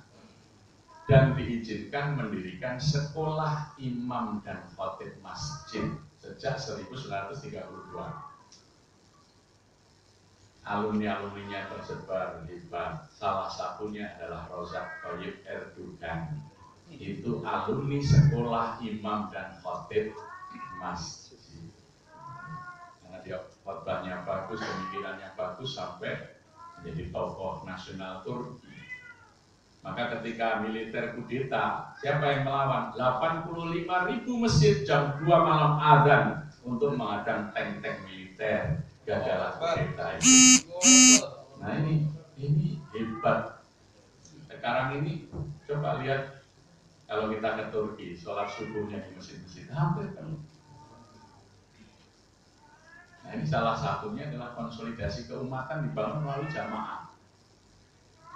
dan diizinkan mendirikan sekolah imam dan khatib masjid sejak 1932. Alumni-alumninya tersebar hebat. Salah satunya adalah Rozak Tayyip Erdogan. Itu alumni sekolah imam dan khatib masjid. Karena dia khotbahnya bagus, pemikirannya bagus sampai menjadi tokoh nasional Turki. Maka ketika militer kudeta, siapa yang melawan? 85.000 masjid jam 2 malam azan untuk menghadang tank-tank militer. Gagal kudeta itu. Nah ini hebat. Sekarang ini coba lihat kalau kita ke Turki, sholat subuhnya di masjid-masjid hampir penuh. Nah ini salah satunya adalah konsolidasi keumatan dibangun melalui jamaah.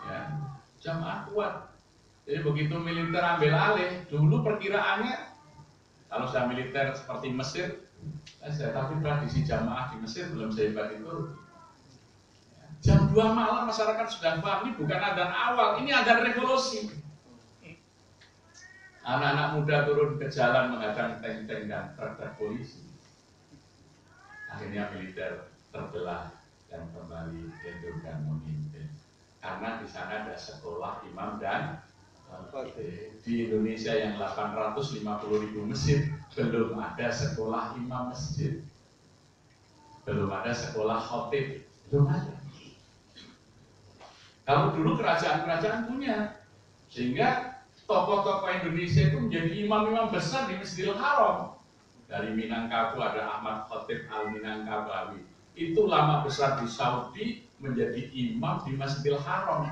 Ya, jamaah kuat. Jadi begitu militer ambil alih, dulu perkiraannya kalau sudah militer seperti Mesir, tapi tradisi jamaah di Mesir belum sehebat itu. Jam 2 malam masyarakat sudah paham, ini bukan adzan awal, ini adzan revolusi. Anak-anak muda turun ke jalan menghadang tank-tank dan truk-truk polisi. Akhirnya militer terbelah dan kembali Erdogan memimpin. Karena di sana ada sekolah imam dan di Indonesia yang 850.000 masjid belum ada sekolah imam masjid, belum ada sekolah khatib, belum ada. Kalau dulu kerajaan-kerajaan punya, sehingga tokoh-tokoh Indonesia itu menjadi imam-imam besar di Masjidil Haram. Dari Minangkabau ada Ahmad Khatib Al-Minangkabawi. Itu lama besar di Saudi menjadi imam di Masjidil Haram.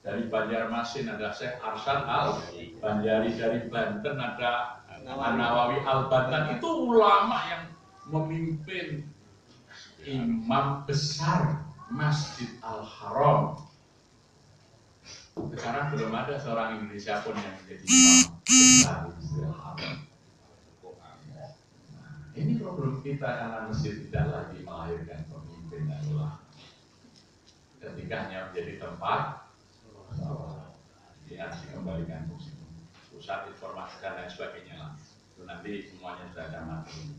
Dari Banjarmasin ada Syekh Arsyad Al-Banjari, dari Banten ada An-Nawawi Al-Bantan. Itu ulama yang memimpin imam besar Masjid Al-Haram. Sekarang belum ada seorang Indonesia pun yang menjadi imam besar di Masjidil Haram. Ini problem kita karena masjid tidak lagi melahirkan pemimpin dan ulama. Ketika hanya menjadi tempat, dia harus dikembalikan fungsi pusat informasi dan lain sebagainya lah. Itu nanti semuanya sudah ada materi.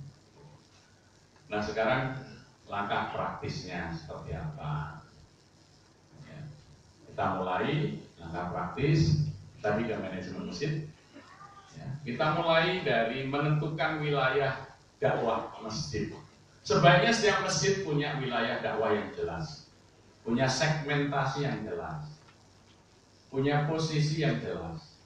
Nah sekarang langkah praktisnya seperti apa? Ya. Kita mulai langkah praktis tadi ke manajemen masjid. Ya. Kita mulai dari menentukan wilayah dakwah masjid. Sebaiknya setiap masjid punya wilayah dakwah yang jelas, punya segmentasi yang jelas, punya posisi yang jelas.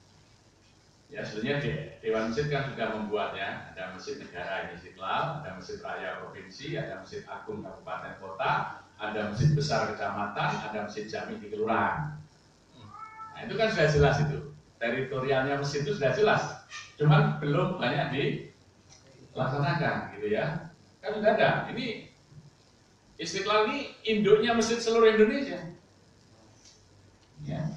Ya sebenarnya Dewan Masjid kan sudah membuatnya. Ada masjid negara ini Istiqlal, ada masjid raya provinsi, ada masjid agung kabupaten kota, ada masjid besar kecamatan, ada masjid jami di kelurahan. Nah itu kan sudah jelas itu. Teritorialnya masjid itu sudah jelas. Cuman belum banyak dilaksanakan gitu ya. Kan sudah ada. Ini Istiqlal ini induknya masjid seluruh Indonesia. Ya.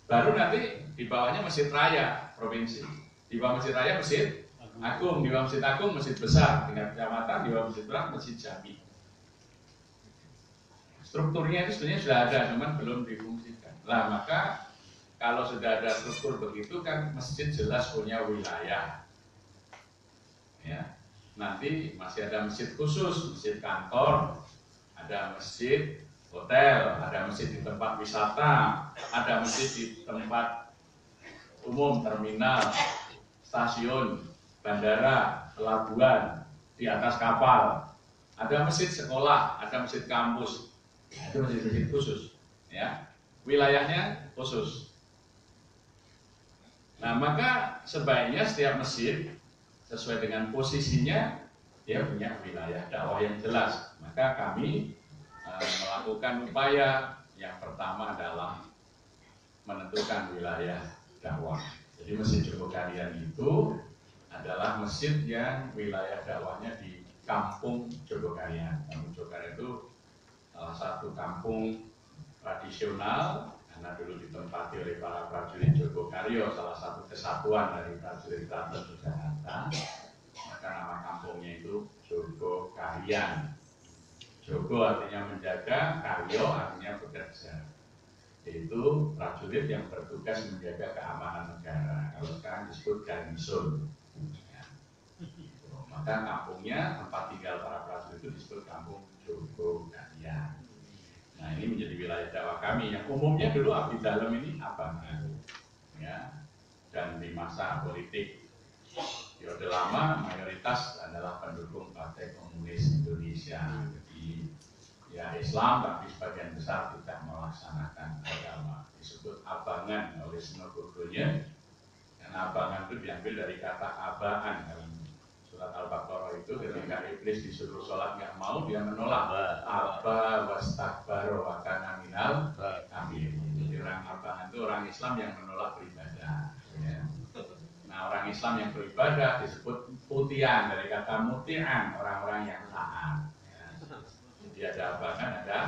Baru nanti di bawahnya masjid raya provinsi, di bawah masjid raya masjid agung, di bawah masjid agung masjid besar tingkat kecamatan, di bawah masjid besar masjid jami. Strukturnya itu sebenarnya sudah ada, cuman belum difungsikan. Nah maka kalau sudah ada struktur begitu kan masjid jelas punya wilayah. Ya, nanti masih ada masjid khusus, masjid kantor, ada masjid hotel, ada masjid di tempat wisata, ada masjid di tempat umum, terminal, stasiun, bandara, pelabuhan, di atas kapal, ada masjid sekolah, ada masjid kampus, itu masjid-masjid khusus, ya, wilayahnya khusus. Nah maka sebaiknya setiap masjid sesuai dengan posisinya dia punya wilayah dakwah yang jelas. Maka kami melakukan upaya yang pertama adalah menentukan wilayah dakwah. Jadi Masjid Jogokarian itu adalah masjid yang wilayah dakwahnya di Kampung Jogokarian. Kampung Jogokarian itu salah satu kampung tradisional karena dulu ditempati oleh para prajurit Jogokaryo, salah satu kesatuan dari prajurit Keraton Yogyakarta. Maka nama kampungnya itu Jogokarian. Jogo artinya menjaga, karyo artinya bekerja. Yaitu prajurit yang bertugas menjaga keamanan negara. Kalau sekarang disebut garnison. Ya. Maka kampungnya, tempat tinggal para prajurit itu disebut Kampung Jogokarian. Nah ini menjadi wilayah dakwah kami yang umumnya dulu abdi dalam ini abangan. Ya. Dan di masa politik periode lama mayoritas adalah pendukung Partai Komunis Indonesia. Jadi ya Islam tapi sebagian besar tidak melaksanakan agama. Disebut abangan oleh Senogogonya. Karena abangan itu diambil dari kata abaan. Dalam surat Al-Baqarah itu ketika iblis disuruh sholat nggak mau, dia menolak. Aba wastakbaro wa kana minal kafirin. Jadi orang abangan itu orang Islam yang menolak beribadah. Ya. Nah orang Islam yang beribadah disebut putian dari kata mutian, orang-orang yang taat. Ya. Jadi ada abangan, ada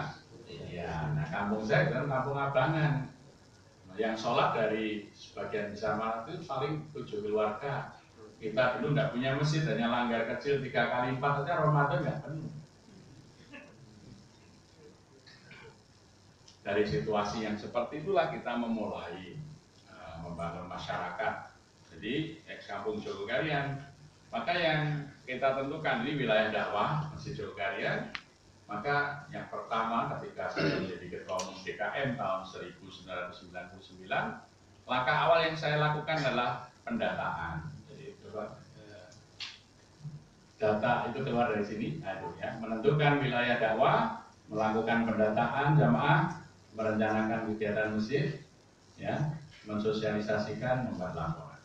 ya. Nah kampung saya itu kampung abangan. Nah, yang sholat dari sebagian besar malam itu paling 7 keluarga. Kita dulu nggak punya masjid, hanya langgar kecil 3x4 saja Ramadan nggak penuh. Dari situasi yang seperti itulah kita memulai membangun masyarakat. Jadi ex-kampung Jogokarian. Maka yang kita tentukan ini wilayah dakwah Masjid Jogokarian. Maka yang pertama ketika saya menjadi ketua umum DKM tahun 1999, langkah awal yang saya lakukan adalah pendataan. Jadi data itu keluar dari sini, ya, menentukan wilayah dakwah, melakukan pendataan jamaah, merencanakan kegiatan masjid, ya, mensosialisasikan, membuat laporan.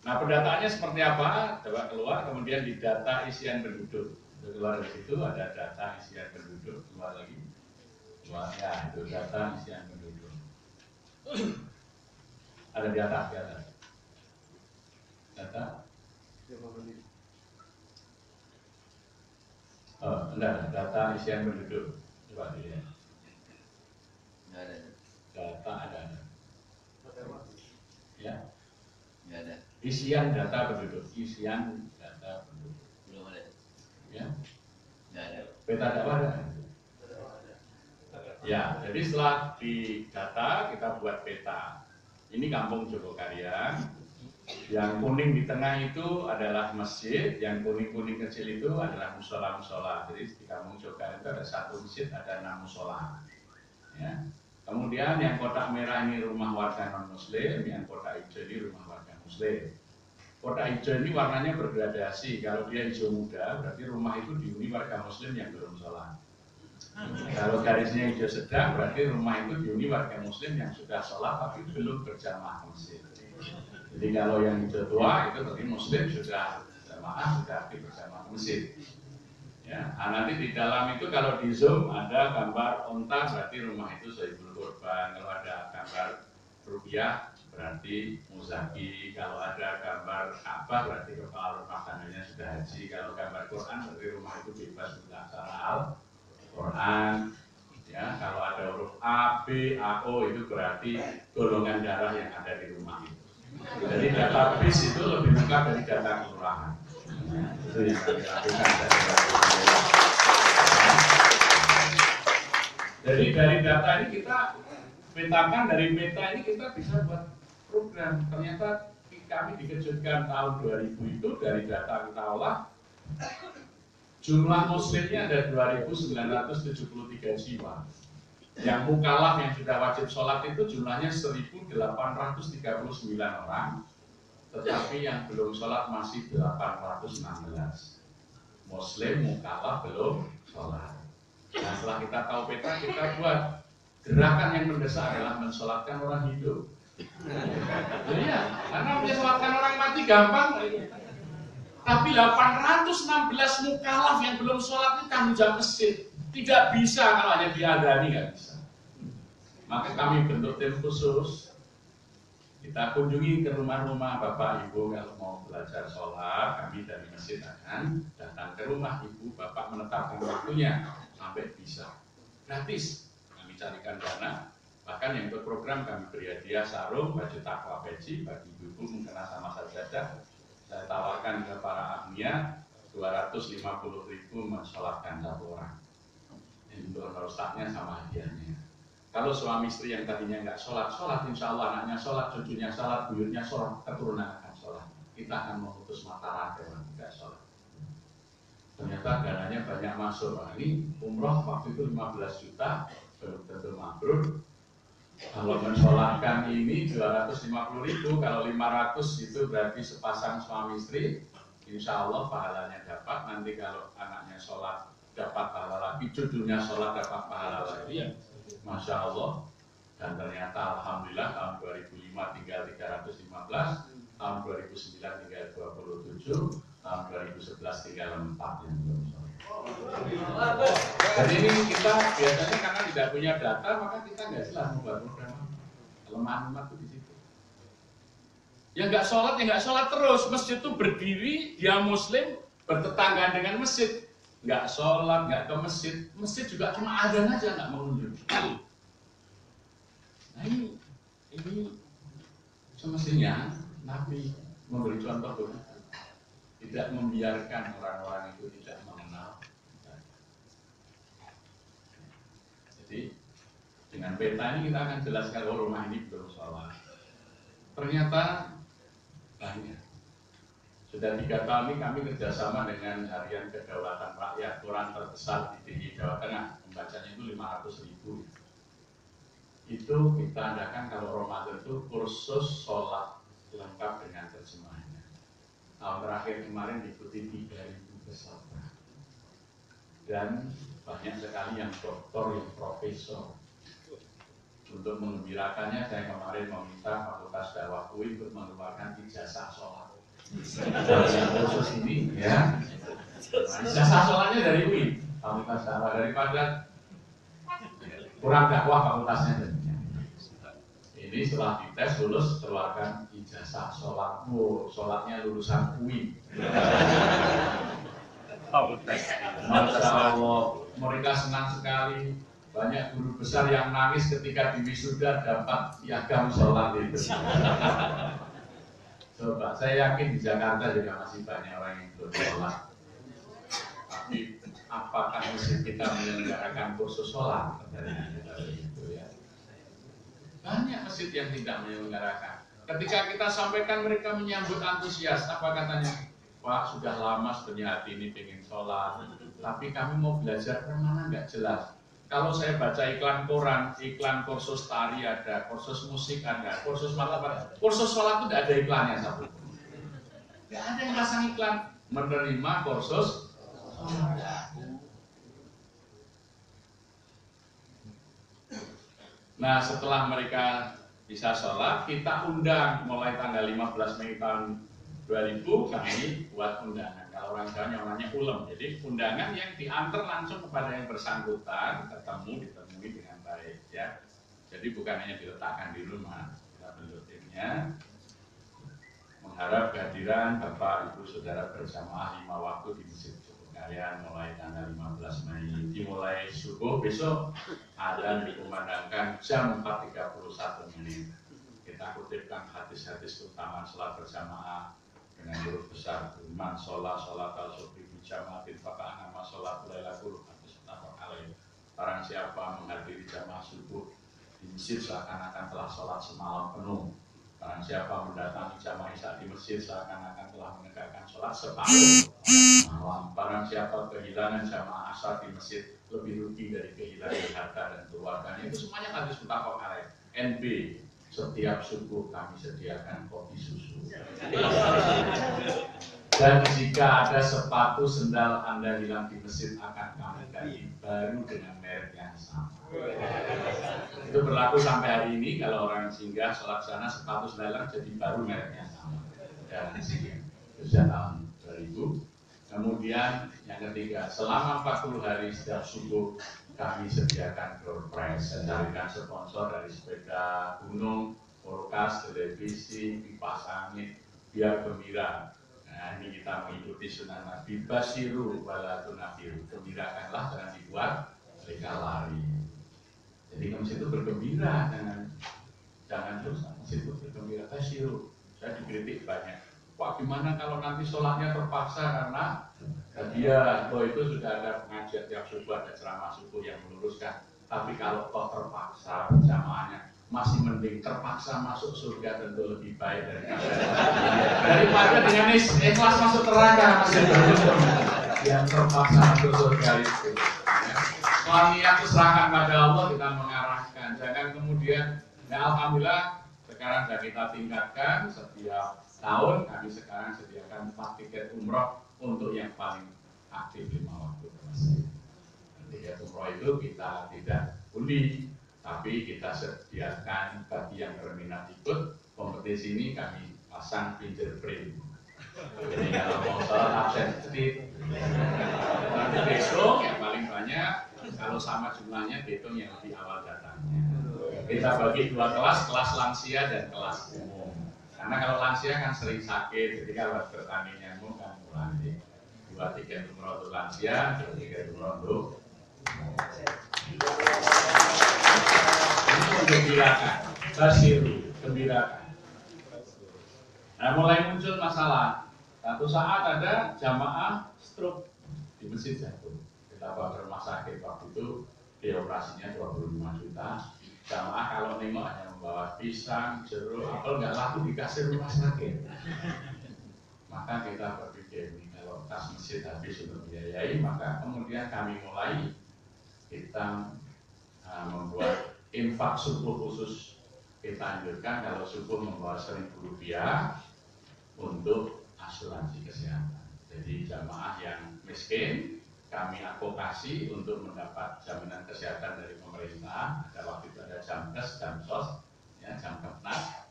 Nah pendataannya seperti apa? Coba keluar, kemudian didata isian penduduk. Keluar dari situ ada data isian penduduk. Keluar lagi, keluar ya itu data isian penduduk. Ada di atas, di atas. Data. Oh, enggak, data isian penduduk. Coba dilihat. Nggak ada. Data ada. Ya. Nggak ada. Isian data penduduk, isian data penduduk. Belum ada. Ya. Nggak ada. Peta dakwah ada. Ya, jadi setelah di data kita buat peta. Ini Kampung Jogokarya. Yang kuning di tengah itu adalah masjid, yang kuning-kuning kecil itu adalah musola-musola. Jadi di Kampung Jogokarya itu ada 1 masjid, ada 6 musola. Ya. Kemudian yang kotak merah ini rumah warga non-muslim, yang kotak hijau ini rumah warga muslim. Kotak hijau ini warnanya bergradasi. Kalau dia hijau muda, berarti rumah itu dihuni warga muslim yang belum sholat. Kalau garisnya hijau sedang, berarti rumah itu dihuni warga muslim yang sudah sholat tapi belum berjamaah masjid. Jadi kalau yang hijau tua itu berarti muslim sudah jamaah, sudah berjamaah masjid. Ya, nanti di dalam itu kalau di zoom ada gambar onta, berarti rumah itu Sohibul Kurban. Kalau ada gambar rupiah berarti muzaki. Kalau ada gambar Ka'bah berarti kepala rumah tangganya sudah haji. Kalau gambar Quran berarti rumah itu bebas melaksana Al-Quran. Ya, kalau ada huruf A, B, A, O itu berarti golongan darah yang ada di rumah itu. Jadi data BIS itu lebih lengkap dari data kelurahan. Itu yang kami lakukan. Jadi dari data ini kita petakan, dari peta ini kita bisa buat program. Ternyata kami dikejutkan tahun 2000 itu dari data kita olah jumlah muslimnya ada 2.973 jiwa. Yang mukallaf yang sudah wajib sholat itu jumlahnya 1.839 orang. Tetapi yang belum sholat masih 816. Muslim mukallaf belum sholat. Nah, setelah kita tahu peta, kita buat gerakan yang mendesak adalah mensolatkan orang hidup. Ya, karena mensolatkan orang mati gampang. Tapi 816 mukallaf yang belum sholat itu tanggung jawab masjid. Tidak bisa kalau hanya diadani, nggak bisa. Maka kami bentuk tim khusus. Kita kunjungi ke rumah-rumah Bapak Ibu kalau mau belajar sholat. Kami dari masjid akan datang ke rumah Ibu, Bapak menetapkan waktunya sampai bisa. Gratis. Kami carikan dana. Bahkan yang ikut program kami beri hadiah sarung, baju takwa peci bagi ibu mengkena sama sajadah. Saya tawarkan ke para agnia 250.000 mensolatkan 1 orang. Ini untuk ustadznya sama hadiahnya. Kalau suami istri yang tadinya nggak sholat, insya Allah anaknya sholat, cucunya sholat, buyutnya sholat, keturunan akan sholat. Kita akan memutus mata rantai orang nggak sholat. Ternyata dananya banyak masuk. Nah, ini umroh waktu itu 15 juta, belum tentu mabrur. Kalau mensolatkan ini 250.000, kalau 500 itu berarti sepasang suami istri, insya Allah pahalanya dapat. Nanti kalau anaknya sholat dapat pahala lagi, cucunya sholat dapat pahala lagi. Masya Allah. Dan ternyata Alhamdulillah tahun 2005 tinggal 315, tahun 2009 tinggal 27, tahun 2011 tinggal 4 yang belum sholat. Jadi ini kita biasanya karena tidak punya data, maka kita nggak jelas membuat program. Kelemahan umat itu di situ. Yang nggak sholat terus. Masjid itu berdiri, dia muslim, bertetanggaan dengan masjid. Nggak sholat, nggak ke masjid. Masjid juga cuma adzan aja, nggak mengunjung. Nah ini semestinya Nabi memberi contoh begitu. Tidak membiarkan orang-orang itu tidak mengenal. Jadi dengan peta ini kita akan jelaskan bahwa rumah ini belum sholat. Ternyata banyak. Sudah 3 tahun ini kami kerjasama dengan Harian Kedaulatan Rakyat, koran terbesar di DIY Jawa Tengah. Pembacanya itu 500.000. Itu kita adakan kalau Ramadan itu kursus sholat lengkap dengan terjemahannya. Tahun terakhir kemarin diikuti 3.000 peserta. Dan banyak sekali yang doktor, yang profesor. Untuk mengembirakannya, saya kemarin meminta Fakultas Dakwah UI untuk mengeluarkan ijazah sholat. Yang khusus ini, ya. Nah, ijazah sholatnya dari UI, Fakultas Dakwah, daripada kurang dakwah fakultasnya. Ini setelah dites lulus, keluarkan ijazah sholat. Sholatnya lulusan UI. Masya Allah, mereka senang sekali. Banyak guru besar yang nangis ketika di wisuda dapat piagam sholat itu. Coba, saya yakin di Jakarta juga masih banyak orang yang belum sholat. Tapi apakah masjid kita menyelenggarakan kursus sholat? Itu ya. Banyak masjid yang tidak menyelenggarakan. Ketika kita sampaikan, mereka menyambut antusias. Apa katanya? Pak, sudah lama sebenarnya hati ini pengen sholat, tapi kami mau belajar kemana nggak jelas. Kalau saya baca iklan koran, iklan kursus tari ada, kursus musik ada, kursus matematika, kursus sholat itu tidak ada iklannya satu. Tidak ada yang pasang iklan menerima kursus sholat. Nah, setelah mereka bisa sholat, kita undang mulai tanggal 15 Mei tahun 2000 kami buat undangan. Kalau orang Jawa namanya ulem. Jadi undangan yang diantar langsung kepada yang bersangkutan, ditemui dengan baik ya. Jadi bukan hanya diletakkan di rumah, kita bentuk timnya. Mengharap kehadiran Bapak Ibu Saudara berjamaah 5 waktu di Masjid Kalian mulai tanggal 15 Mei. Dimulai subuh besok ada dikumandangkan jam 4.31 menit. Kita kutipkan hadis-hadis utama sholat berjamaah dengan huruf besar. Man sholat al-subhi bijamaatin faqa'ana ma sholat lailatul hadis utama alaih. Barang siapa menghadiri jamaah subuh di masjid seakan-akan telah sholat semalam penuh. Barang siapa mendatangi jamaah isya di masjid seakan-akan telah menegakkan sholat separuh malam. Barang siapa kehilangan jamaah asar di masjid lebih rugi dari kehilangan harta dan keluarganya. Itu semuanya hadis muttafaq alaih. NB, setiap subuh kami sediakan kopi susu. Dan jika ada sepatu sendal Anda hilang di masjid akan kami ganti baru dengan merek yang sama. Itu berlaku sampai hari ini. Kalau orang singgah sholat sana sepatu sendal jadi baru mereknya sama. Dan sejak tahun 2000. Kemudian yang ketiga, selama 40 hari setiap subuh kami sediakan door prize. Saya carikan sponsor dari sepeda gunung, kulkas, televisi, kipas angin, biar gembira. Nah, ini kita mengikuti sunnah Nabi. Basiru wala tunafiru. Gembirakanlah, jangan dibuat mereka lari. Jadi ke masjid itu bergembira, jangan terus masjid itu bergembira. Basiru. Saya dikritik banyak. Pak, gimana kalau nanti sholatnya terpaksa karena dia itu sudah ada pengajian tiap subuh, ada ceramah subuh yang meluruskan. Tapi kalau toh terpaksa jamaahnya, masih mending terpaksa masuk surga tentu lebih baik daripada dengan ikhlas masuk neraka. Masih yang terpaksa masuk surga itu. Soal niat serahkan pada Allah, kita mengarahkan. Jangan kemudian, ya alhamdulillah sekarang sudah kita tingkatkan setiap tahun kami sekarang sediakan 4 tiket umroh untuk yang paling aktif 5 waktu ke masjid. Tiket umroh itu kita tidak undi, tapi kita sediakan bagi yang berminat ikut kompetisi ini. Kami pasang fingerprint. Jadi kalau mau sholat absen sedikit, nanti besok yang paling banyak, kalau sama jumlahnya dihitung yang lebih awal datangnya. Kita bagi 2 kelas, kelas lansia dan kelas umum. Karena kalau lansia kan sering sakit, jadi kalau bertanding nyamuk kan mulai 2 tiket umroh untuk lansia, 2 tiket umroh untuk ini menggembirakan, basiru, gembirakan. Nah, mulai muncul masalah. Satu saat ada jamaah stroke di Masjid Jatuh. Kita bawa ke rumah sakit waktu itu, biaya operasinya 25 juta. Jamaah kalau nengok hanya membawa pisang, jeruk, apel, nggak laku dikasih rumah sakit. Maka kita berpikir, kalau kas masjid habis untuk biayai, maka kemudian kami mulai kita membuat infak subuh khusus. Kita anjurkan kalau subuh membawa Rp1.000 untuk asuransi kesehatan. Jadi jamaah yang miskin kami advokasi untuk mendapat jaminan kesehatan dari pemerintah. Ada waktu itu ada Jamkes, Jamsos, ya, Jamkepnas.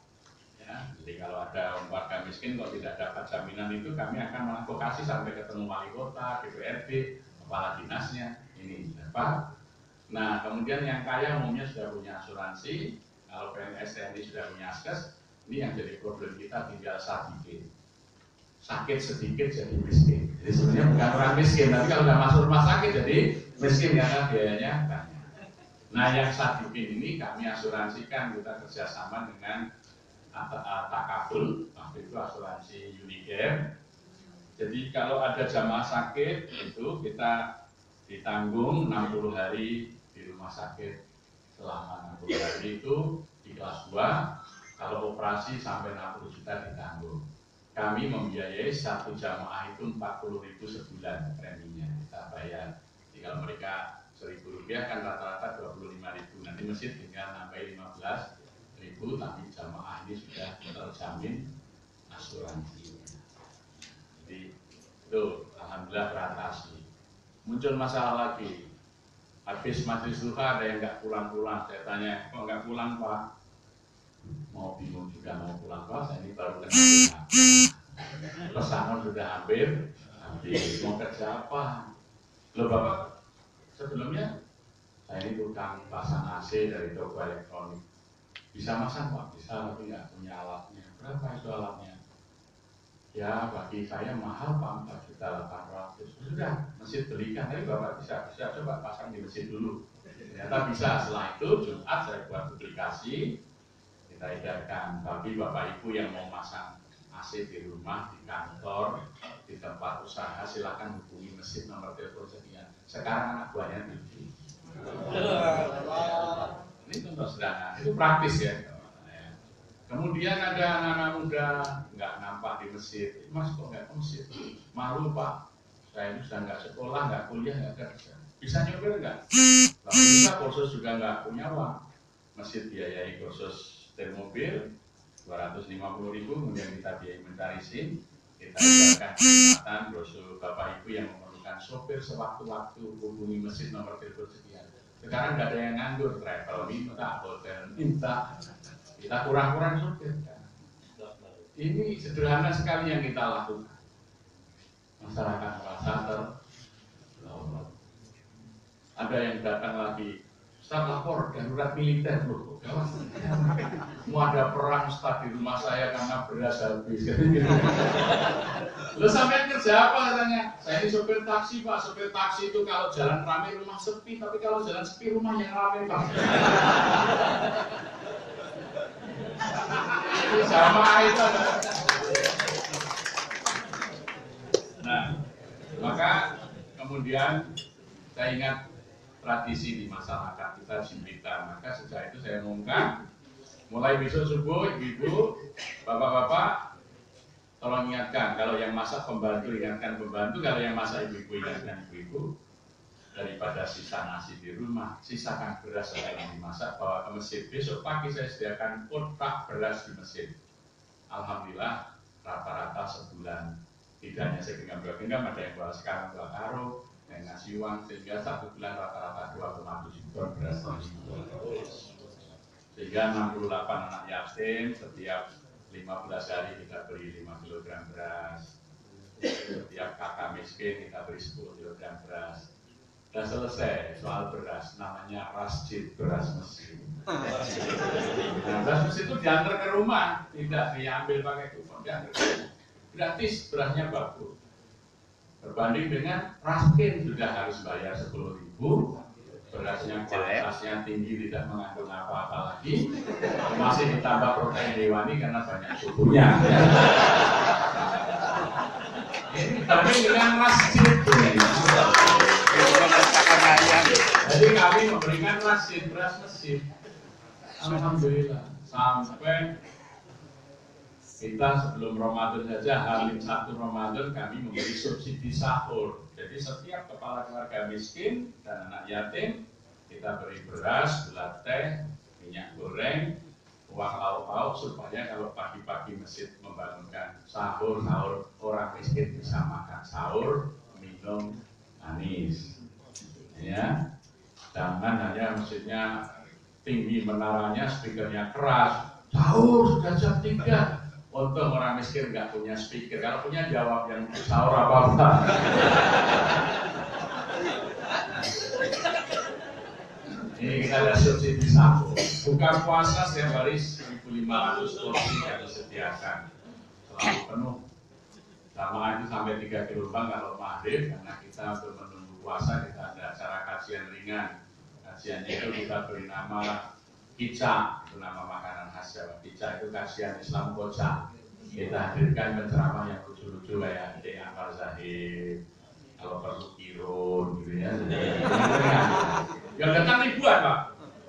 Ya, jadi kalau ada warga miskin kalau tidak dapat jaminan itu, kami akan mengadvokasi sampai ketemu wali kota, DPRD, kepala dinasnya. Ini dapat. Nah, kemudian yang kaya umumnya sudah punya asuransi. Kalau PNS TNI sudah punya askes. Ini yang jadi problem kita, tinggal sedikit. Sakit sedikit jadi miskin. Jadi sebenarnya bukan orang miskin, tapi kalau nggak masuk rumah sakit jadi miskin karena biayanya banyak. Nah, yang Sadikin ini kami asuransikan, kita kerjasama dengan Takaful, waktu itu asuransi Unicare. Jadi kalau ada jamaah sakit itu kita ditanggung 60 hari di rumah sakit. Selama 60 hari itu kelas 2, kalau operasi sampai 60 juta ditanggung. Kami membiayai satu jamaah itu 40.000 sebulan preminya kita bayar. Jadi kalau mereka Rp1.000 kan rata-rata 25.000. Nanti masjid tinggal nambahin 15.000, tapi jamaah ini sudah terjamin asuransi. Jadi itu alhamdulillah teratasi. Muncul masalah lagi. Habis majelis duha ada yang nggak pulang-pulang. Saya tanya, kok nggak pulang Pak? Mau bingung juga mau pulang Pak. Saya ini baru kenal. Pesanan sudah hampir mau kerja apa? Loh Bapak, sebelumnya saya ini tukang pasang AC dari toko elektronik. Bisa masang Pak? Bisa, tapi nggak punya alatnya. Berapa itu alatnya? Ya bagi saya mahal Pak, 4.800.000. Sudah, masjid belikan. Tapi Bapak bisa coba pasang di masjid dulu. Ternyata bisa. Setelah itu Jumat saya buat publikasi, kita edarkan. Tapi Bapak Ibu yang mau masang AC di rumah, di kantor, di tempat usaha, silakan hubungi masjid, nomor telepon sekian. Sekarang anak buahnya TV. Ini contoh sederhana, itu praktis ya. Kemudian ada anak-anak muda nggak nampak di masjid. Mas kok nggak ke masjid? Malu Pak, saya ini sudah nggak sekolah, nggak kuliah, nggak kerja. Bisa nyopir nggak? Kalau bisa kursus juga nggak punya uang. Masjid biayai kursus setir mobil 250.000, kemudian kita biayai mencari SIM, kita ajarkan kesempatan brosur Bapak Ibu yang memerlukan sopir sewaktu-waktu hubungi masjid nomor telepon sekian. Sekarang nggak ada yang nganggur, travel minta, hotel minta, kita kurang-kurang sopir. Ini sederhana sekali yang kita lakukan. Masyarakat merasa terlolong. Ada yang datang lagi, Ustaz lapor darurat militer loh. Mau ada perang Ustaz di rumah saya karena beras habis. Lo sampai kerja apa katanya? Saya ini sopir taksi Pak. Sopir taksi itu kalau jalan ramai rumah sepi, tapi kalau jalan sepi rumah yang ramai Pak. Ini sama itu. Nah, maka kemudian saya ingat tradisi di masyarakat kita di Blitar. Maka sejak itu saya umumkan, mulai besok subuh ibu-ibu, bapak-bapak, tolong ingatkan, kalau yang masak pembantu ingatkan pembantu, kalau yang masak ibu-ibu ingatkan ibu-ibu. Daripada sisa nasi di rumah, sisakan beras yang dimasak, bawa ke masjid. Besok pagi saya sediakan kotak beras di masjid. Alhamdulillah rata-rata sebulan, tidak hanya saya genggam-genggam, ada yang bawa sekarang 2 karung, yang ngasih uang, sehingga 1 bulan rata-rata 2,7 ton beras. Sehingga 68 anak yatim, setiap 15 hari kita beri 5 kg beras. Setiap kakak miskin kita beri 10 kg beras. Sudah selesai soal beras, namanya rasjid beras mesin. Nah, beras mesin itu diantar ke rumah, tidak diambil pakai kupon, diantar ke rumah. Gratis, berasnya bagus. Berbanding dengan raskin sudah harus bayar 10.000, berasnya kualitasnya tinggi, tidak mengandung apa-apa lagi, masih ditambah protein hewani karena banyak susunya. Ini berbanding dengan rasjid. Jadi kami memberikan rasjid beras mesin. Alhamdulillah sampai kita sebelum Ramadan saja, H-1 Ramadan kami memberi subsidi sahur. Jadi setiap kepala keluarga miskin dan anak yatim kita beri beras, gula teh, minyak goreng, uang lauk-lauk supaya kalau pagi-pagi masjid membangunkan sahur orang miskin bisa makan sahur, minum manis. Ya, jangan hanya masjidnya tinggi menaranya, speakernya keras. Sahur sudah jam 3. Untung orang miskin nggak punya speaker. Kalau punya jawab yang sahur apa-apa. Ini kita ada subsidi sahur. Buka puasa setiap hari 1.500 porsi yang disediakan. Selalu penuh. Sama itu sampai 3 gelombang kalau maghrib, karena kita untuk menunggu puasa kita ada acara kajian ringan. Kajian itu kita beri nama Kica, itu nama makanan khas Jawa. Kica itu kajian Islam kocak. Kita hadirkan penceramah yang lucu-lucu kayak Dek Akbar Zahid, kalau perlu Kirun gitu ya. Yang datang ribuan Pak.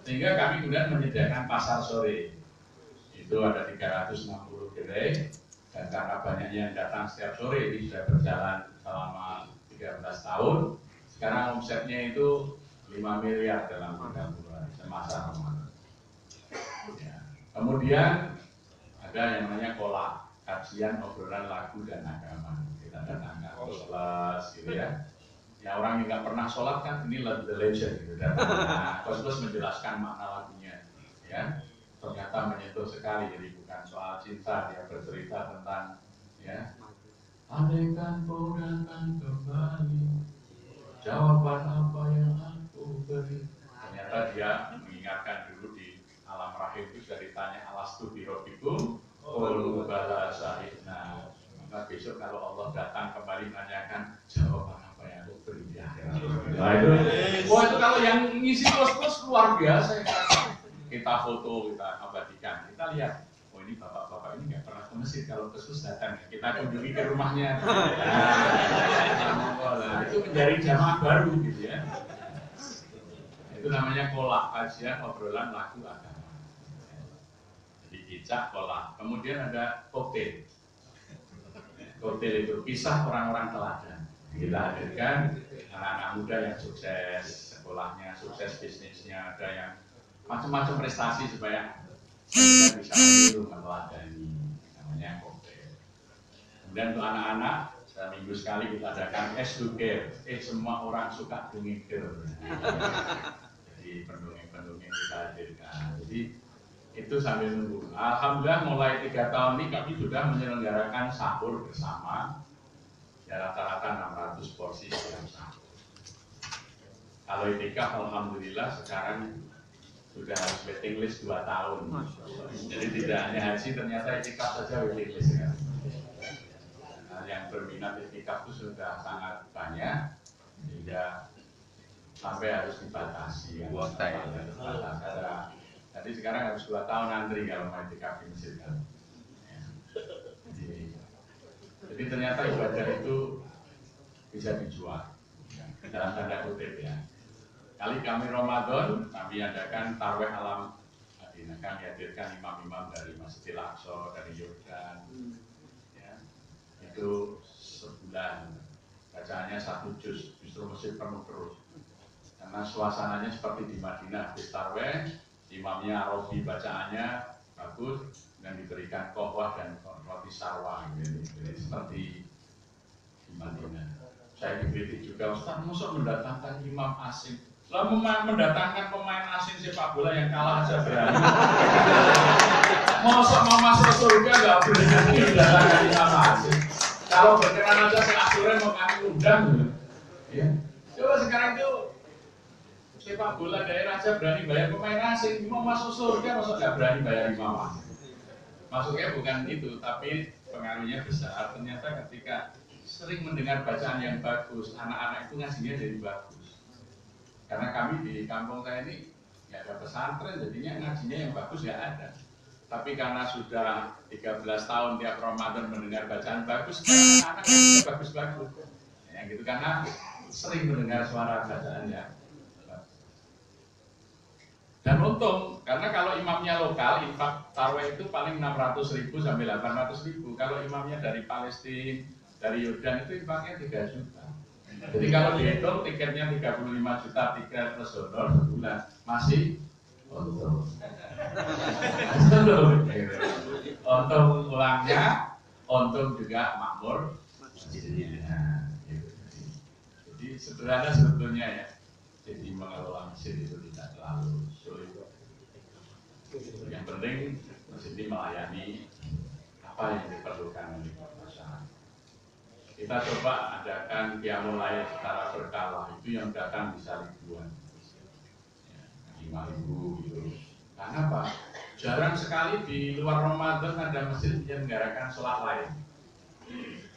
Sehingga kami kemudian menyediakan pasar sore. Itu ada 360 gerai, dan karena banyaknya yang datang setiap sore, ini sudah berjalan selama 13 tahun. Sekarang omsetnya itu 5 miliar dalam 3 bulan semasa Ramadan. Ya. Kemudian ada yang namanya kolak, kajian obrolan lagu dan agama. Kita datangkan kos-kos gitu ya. Ya orang yang nggak pernah sholat kan ini the legend gitu. Nah, kos-kos menjelaskan makna lagunya, ya. Ternyata menyentuh sekali, jadi bukan soal cinta, dia bercerita tentang ya, andaikan kau datang kembali, jawaban apa yang aku beri. Ternyata dia mengingatkan dulu di alam rahim itu sudah ditanya alastu birobbikum qalu bala syahidna. Maka besok kalau Allah datang kembali menanyakan jawaban apa yang aku beri di akhirat. Nah itu, wah itu kalau yang ngisi kos-kos luar biasa ya. Kita foto, kita abadikan, kita lihat, oh ini bapak-bapak ini nggak pernah ke masjid, kalau ke sus datang, kita kunjungi ke rumahnya. Nah, itu menjadi jamaah baru gitu ya. Itu namanya kolak, kajian obrolan lagu agama. Jadi kicak kolak. Kemudian ada koktail. Koktail itu kisah orang-orang teladan. Kita hadirkan anak-anak muda yang sukses sekolahnya, sukses bisnisnya, ada yang macam-macam prestasi supaya kita bisa meniru meneladani, namanya koktail. Kemudian untuk anak-anak, seminggu sekali kita adakan esduker. Semua orang suka dungikir. Jadi pendongeng-pendongeng kita hadirkan. Jadi itu sambil nunggu. Alhamdulillah mulai 3 tahun ini kami sudah menyelenggarakan sahur bersama. Ya rata-rata 600 porsi setiap sahur. Kalau itikaf alhamdulillah sekarang sudah harus waiting list 2 tahun. Jadi tidak hanya haji, ternyata itikaf saja waiting list kan. Nah, yang berminat itikaf itu sudah sangat banyak, sehingga sampai harus dibatasi. Jadi sekarang harus 2 tahun antri kalau mau itikaf di masjid kan. Jadi ternyata ibadah itu bisa dijual dalam tanda kutip ya. Kali kami Ramadan, kami adakan tarweh alam Madinah, kami hadirkan imam-imam dari Masjidil Aqsa, dari Yordan, ya. Itu sebulan, bacaannya 1 juz, justru masjid penuh terus. Karena suasananya seperti di Madinah, habis tarweh, imamnya Arabi bacaannya bagus, dan diberikan kohwah dan roti sarwa, gitu. Jadi seperti di Madinah. Saya dikritik juga, Ustaz, masa mendatangkan imam asing? Lalu mendatangkan pemain asing sepak bola yang kalah aja berani. Masa mau masuk surga nggak berani mendatangkan imam asing. Kalau berkenan aja ke aturan mau kami undang. Ya. Coba sekarang itu sepak bola daerah aja berani bayar pemain asing. Mau masuk surga masa nggak berani bayar imam asing. Masuknya bukan itu, tapi pengaruhnya besar. Ternyata ketika sering mendengar bacaan yang bagus, anak-anak itu ngajinya jadi bagus. Karena kami di kampung saya ini nggak ada pesantren, jadinya ngajinya yang bagus nggak ada. Tapi karena sudah 13 tahun tiap Ramadan mendengar bacaan bagus, anak-anak ngajinya bagus-bagus. Ya gitu, karena sering mendengar suara bacaannya. Dan untung, karena kalau imamnya lokal, infak tarweh itu paling 600.000 sampai 800.000. Kalau imamnya dari Palestina, dari Yordan itu infaknya 3 juta. Jadi kalau dihitung tiketnya 35 juta, tiket plus donor sebulan masih untung. Untung ulangnya, untung juga makmur. Jadi sederhana sebetulnya ya. Jadi mengelola masjid itu tidak terlalu sulit. Yang penting masjid ini melayani apa yang diperlukan oleh masyarakat. Kita coba adakan qiyamul lail secara berkala, itu yang datang bisa ribuan, ya, 5.000 gitu. Karena apa? Jarang sekali di luar Ramadan ada masjid yang menyelenggarakan sholat lain.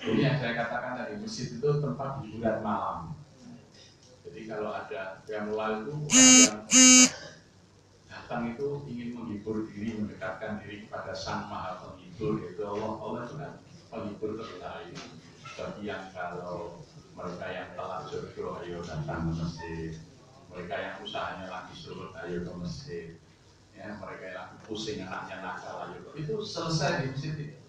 Ini yang saya katakan tadi, masjid itu tempat hiburan malam. Jadi kalau ada qiyamul lail itu orang yang datang itu ingin menghibur diri, mendekatkan diri kepada Sang Maha Penghibur, yaitu Allah. Allah itu kan penghibur terbaik. Bagi yang kalau mereka yang telah jodoh, ayo datang ke masjid. Mereka yang usahanya lagi surut, ayo ke masjid. Ya, mereka yang lagi pusing anaknya nakal, ayo ke. Itu selesai di masjid itu.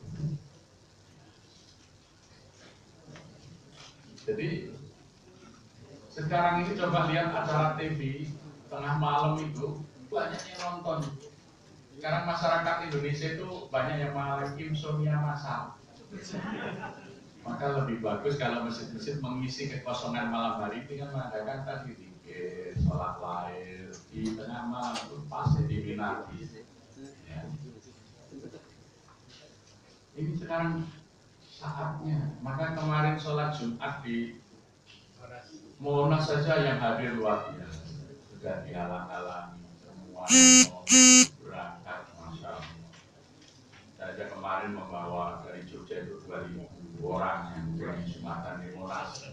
Jadi sekarang ini coba lihat acara TV tengah malam itu banyak yang nonton. Sekarang masyarakat Indonesia itu banyak yang mengalami insomnia massal. Maka lebih bagus kalau masjid-masjid mengisi kekosongan malam hari dengan mengadakan tadi zikir, sholat lail di tengah malam itu pasti diminati. Ya. Ini sekarang saatnya. Maka kemarin sholat Jumat di Monas saja yang hadir luar biasa. Sudah dihalang-halangi semua berangkat, masya Allah. Saya kemarin membawa dari Jogja itu 2.000 orang yang berani Jumatan di Monas.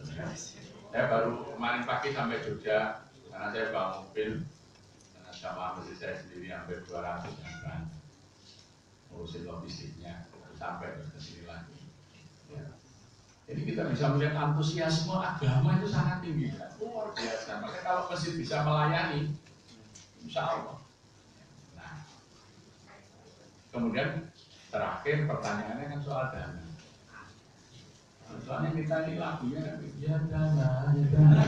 Saya baru kemarin pagi sampai Jogja karena saya bawa mobil karena sama masjid saya sendiri hampir 200 yang kan ngurusin logistiknya sampai ke sini lagi. Ya. Jadi kita bisa melihat antusiasme agama itu sangat tinggi, luar biasa. Maka kalau masjid bisa melayani, insya Allah. Nah, kemudian terakhir pertanyaannya kan soal dana. Soalnya kita ini lagunya kan ya dana, ya dana.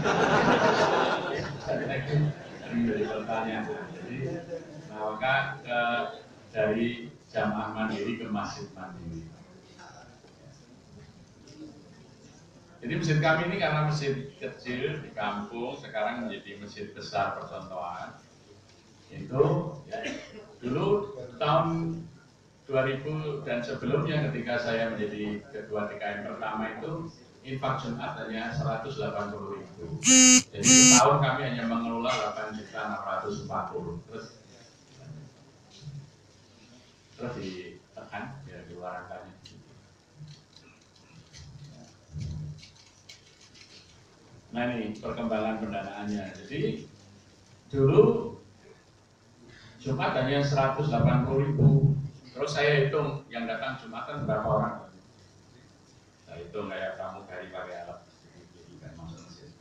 Ini dari pertanyaan. Jadi, maka dari Jamaah Mandiri ke Masjid Mandiri. Jadi masjid kami ini karena masjid kecil di kampung, sekarang menjadi masjid besar percontohan. Itu ya, dulu tahun 2000 dan sebelumnya ketika saya menjadi ketua TKN pertama itu infak Jumat hanya 180.000. Jadi setahun kami hanya mengelola 8.640. Terus ditekan ya diluarkannya. Nah ini perkembangan pendanaannya. Jadi dulu Jumat hanya 180.000. Terus saya hitung yang datang Jumatan berapa orang. Saya hitung kayak pramugari pakai alat kan masuk masjid.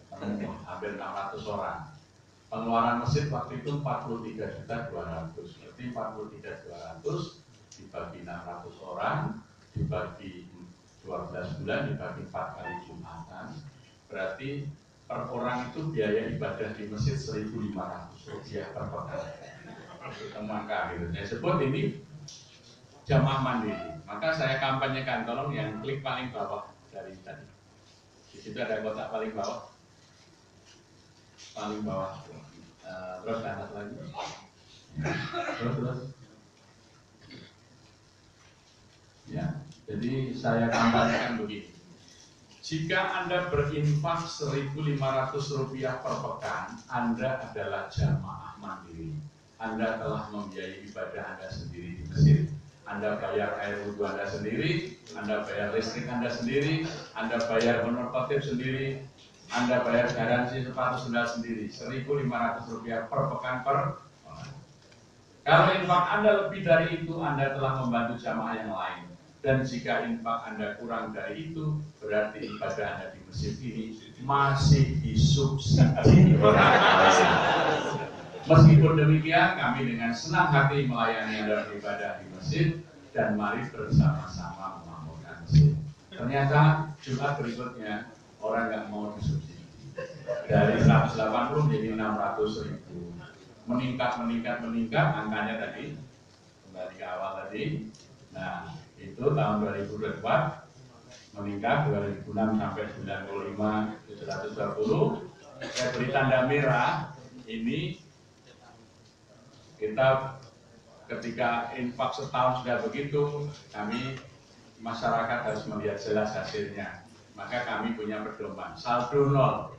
Hampir 600 orang. Pengeluaran masjid waktu itu 43.200. Berarti 43.200 dibagi 600 orang, dibagi 12 bulan, dibagi 4 kali Jumatan. Berarti per orang itu biaya ibadah di masjid Rp1.500 per pekan. Maka saya sebut ini Jamaah Mandiri. Maka saya kampanyekan, tolong yang klik paling bawah dari tadi. Di situ ada kotak paling bawah. Paling bawah. Terus kanan lagi. Terus. Ya, jadi saya kampanyekan begini. Jika Anda berinfak Rp1.500 per pekan, Anda adalah jamaah mandiri. Anda telah membiayai ibadah Anda sendiri di masjid. Anda bayar air wudhu Anda sendiri, Anda bayar listrik Anda sendiri, Anda bayar honor khotib sendiri, Anda bayar garansi sepatu sendal sendiri. Rp1.500 per pekan per orang. Kalau infak Anda lebih dari itu, Anda telah membantu jamaah yang lain. Dan jika infak Anda kurang dari itu, berarti ibadah Anda di masjid ini masih disubsidi orang lain. Meskipun demikian, kami dengan senang hati melayani Anda beribadah di masjid dan mari bersama-sama memakmurkan masjid. Ternyata Jumat berikutnya orang nggak mau disubsidi. Dari 180 jadi 600.000. Meningkat, angkanya tadi kembali ke awal tadi. Nah, itu tahun 2024 meningkat 2006 sampai 95 720. Saya beri tanda merah ini kita ketika infak setahun sudah begitu, kami masyarakat harus melihat jelas hasilnya. Maka kami punya pedoman saldo nol.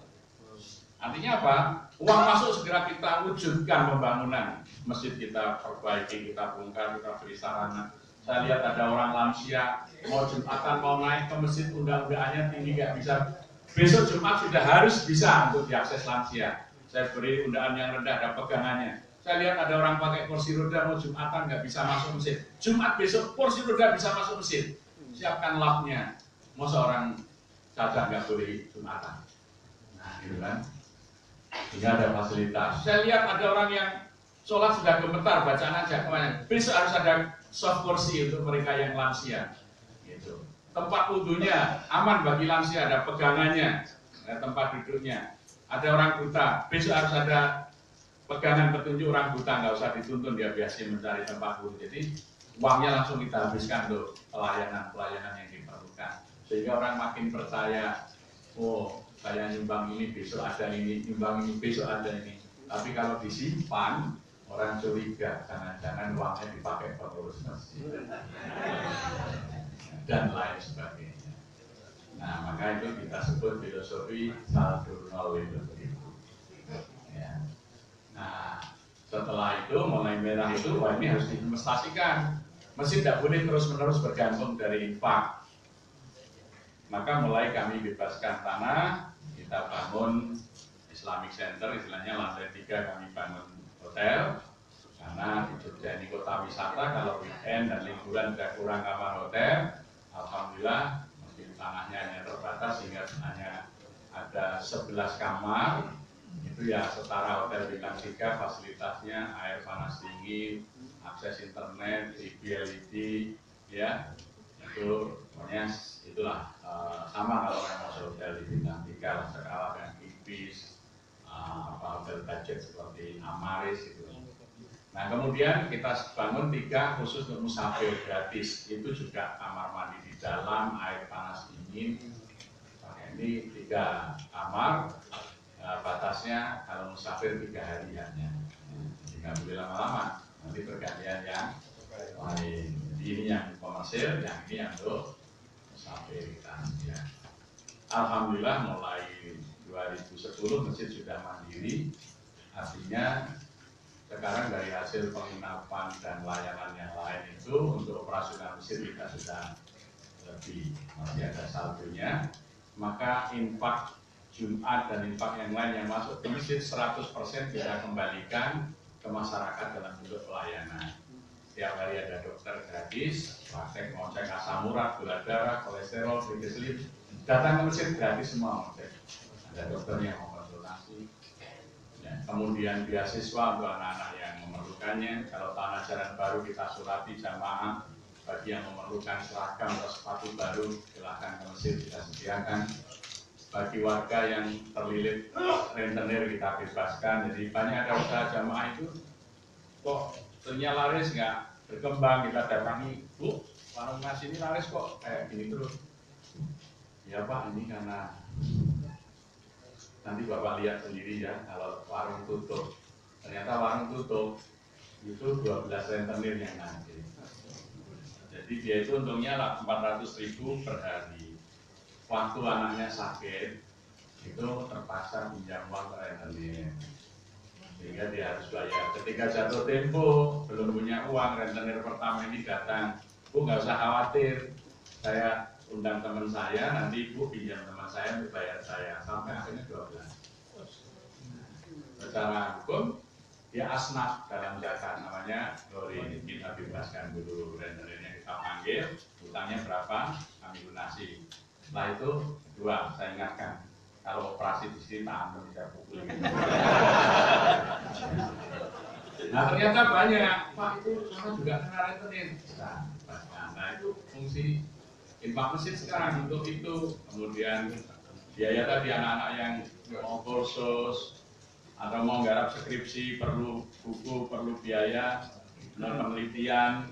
Artinya apa? Uang masuk segera kita wujudkan pembangunan masjid, kita perbaiki, kita bongkar, kita beri sarana. Saya lihat ada orang lansia mau Jumatan, mau naik ke masjid, undang-undangnya tinggi nggak bisa. Besok Jumat sudah harus bisa untuk diakses lansia. Saya beri undangan yang rendah, ada pegangannya. Saya lihat ada orang pakai kursi roda mau Jumatan nggak bisa masuk masjid. Jumat besok kursi roda bisa masuk masjid. Siapkan lapnya. Mau seorang cacat nggak boleh Jumatan. Nah, gitu kan. sehingga ada fasilitas. Saya lihat ada orang yang sholat sudah gemetar, bacaan aja kemana. Besok harus ada soft kursi untuk mereka yang lansia. Gitu. Tempat wudhunya aman bagi lansia, ada pegangannya, ada tempat duduknya. Ada orang buta, besok harus ada pegangan petunjuk orang buta, nggak usah dituntun, dia biasa mencari tempat wudhu. Jadi uangnya langsung kita habiskan untuk pelayanan yang diperlukan. Sehingga orang makin percaya, oh saya nyumbang ini, besok ada ini, nyumbang ini, besok ada ini. Tapi kalau disimpan, orang curiga, jangan-jangan uangnya dipakai pengurus masjid dan lain sebagainya. Nah, maka itu kita sebut filosofi saldo nol itu begitu. Ya. Nah, setelah itu mulai merah itu, wah ini harus diinvestasikan. Masjid tidak boleh terus-menerus bergantung dari infak. Maka mulai kami bebaskan tanah, kita bangun Islamic Center, istilahnya lantai 3 kami bangun hotel. Karena di Jogja ini kota wisata, kalau weekend dan liburan tidak kurang kamar hotel. Alhamdulillah tanahnya hanya terbatas sehingga hanya ada 11 kamar. Itu ya setara hotel bintang 3, fasilitasnya air panas dingin, akses internet, TV LED, ya itu pokoknya itulah sama kalau yang masuk hotel di bintang 3 lah, skala dengan Ibis, hotel budget seperti Amaris itu. Nah kemudian kita bangun 3 khusus untuk musafir gratis, itu juga kamar mandi di dalam, air panas dingin. Ini 3 kamar, batasnya kalau musafir 3 hari hanya, nggak boleh lama-lama, nanti pergantian yang lain. Jadi ini yang komersil, yang ini yang untuk musafir kita. Ya. Alhamdulillah mulai 2010 masjid sudah mandiri, artinya sekarang dari hasil penginapan dan layanan yang lain itu untuk operasional masjid kita sudah lebih, masih ada saldonya. Maka infak Jumat dan infak yang lain yang masuk ke masjid 100% kita kembalikan ke masyarakat dalam bentuk pelayanan. Setiap hari ada dokter gratis, praktek mau cek asam urat, gula darah, kolesterol, triglycerid, datang ke masjid gratis semua mau cek. Ada dokter yang mau konsultasi. Kemudian beasiswa untuk anak-anak yang memerlukannya. Kalau tahun ajaran baru kita surati jamaah, bagi yang memerlukan seragam atau sepatu baru silakan ke masjid kita sediakan. Bagi warga yang terlilit rentenir kita bebaskan. Jadi banyak ada usaha jamaah itu kok ternyata laris nggak berkembang, kita datangi, Bu, warung nasi ini laris kok kayak gini terus. Ya Pak, ini karena nanti Bapak lihat sendiri ya, kalau warung tutup, ternyata warung tutup itu 12 rentenir yang nanti. Jadi dia itu untungnya 400.000 per hari. Waktu anaknya sakit, itu terpaksa pinjam uang ke rentenir. Sehingga dia harus bayar. Ketika jatuh tempo, belum punya uang, rentenir pertama ini datang, Bu nggak usah khawatir, saya undang teman saya, nanti Ibu pinjam teman saya untuk bayar saya, sampai akhirnya 12. Secara hukum, dia asnaf dalam zakat, namanya Lori, kita bebaskan dulu rentenirnya, kita panggil, hutangnya berapa, kami lunasi. Setelah itu, 2, saya ingatkan, kalau operasi di sini tak ambil bisa pukul. Nah ternyata banyak, Pak itu sama juga kena rentenir. Nah itu fungsi infak masjid sekarang untuk itu. Kemudian biaya tadi anak-anak yang mau kursus atau mau garap skripsi, perlu buku, perlu biaya, penelitian,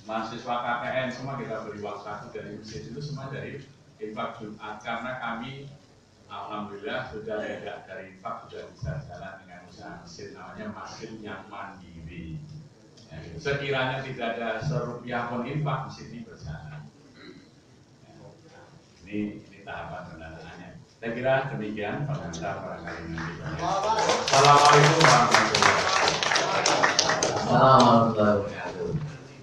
mahasiswa KPN, semua kita beri uang saku dari masjid, itu semua dari infak Jumat. Karena kami alhamdulillah sudah tidak dari infak, sudah bisa jalan dengan usaha masjid, namanya masjid yang mandiri. Ya, gitu. Sekiranya tidak ada serupiah pun infak, masjid ini berjalan. Ya, ini tahapan pendandaannya. Saya kira demikian pengantar barangkali nanti. Assalamualaikum warahmatullahi wabarakatuh. Assalamualaikum warahmatullahi wabarakatuh.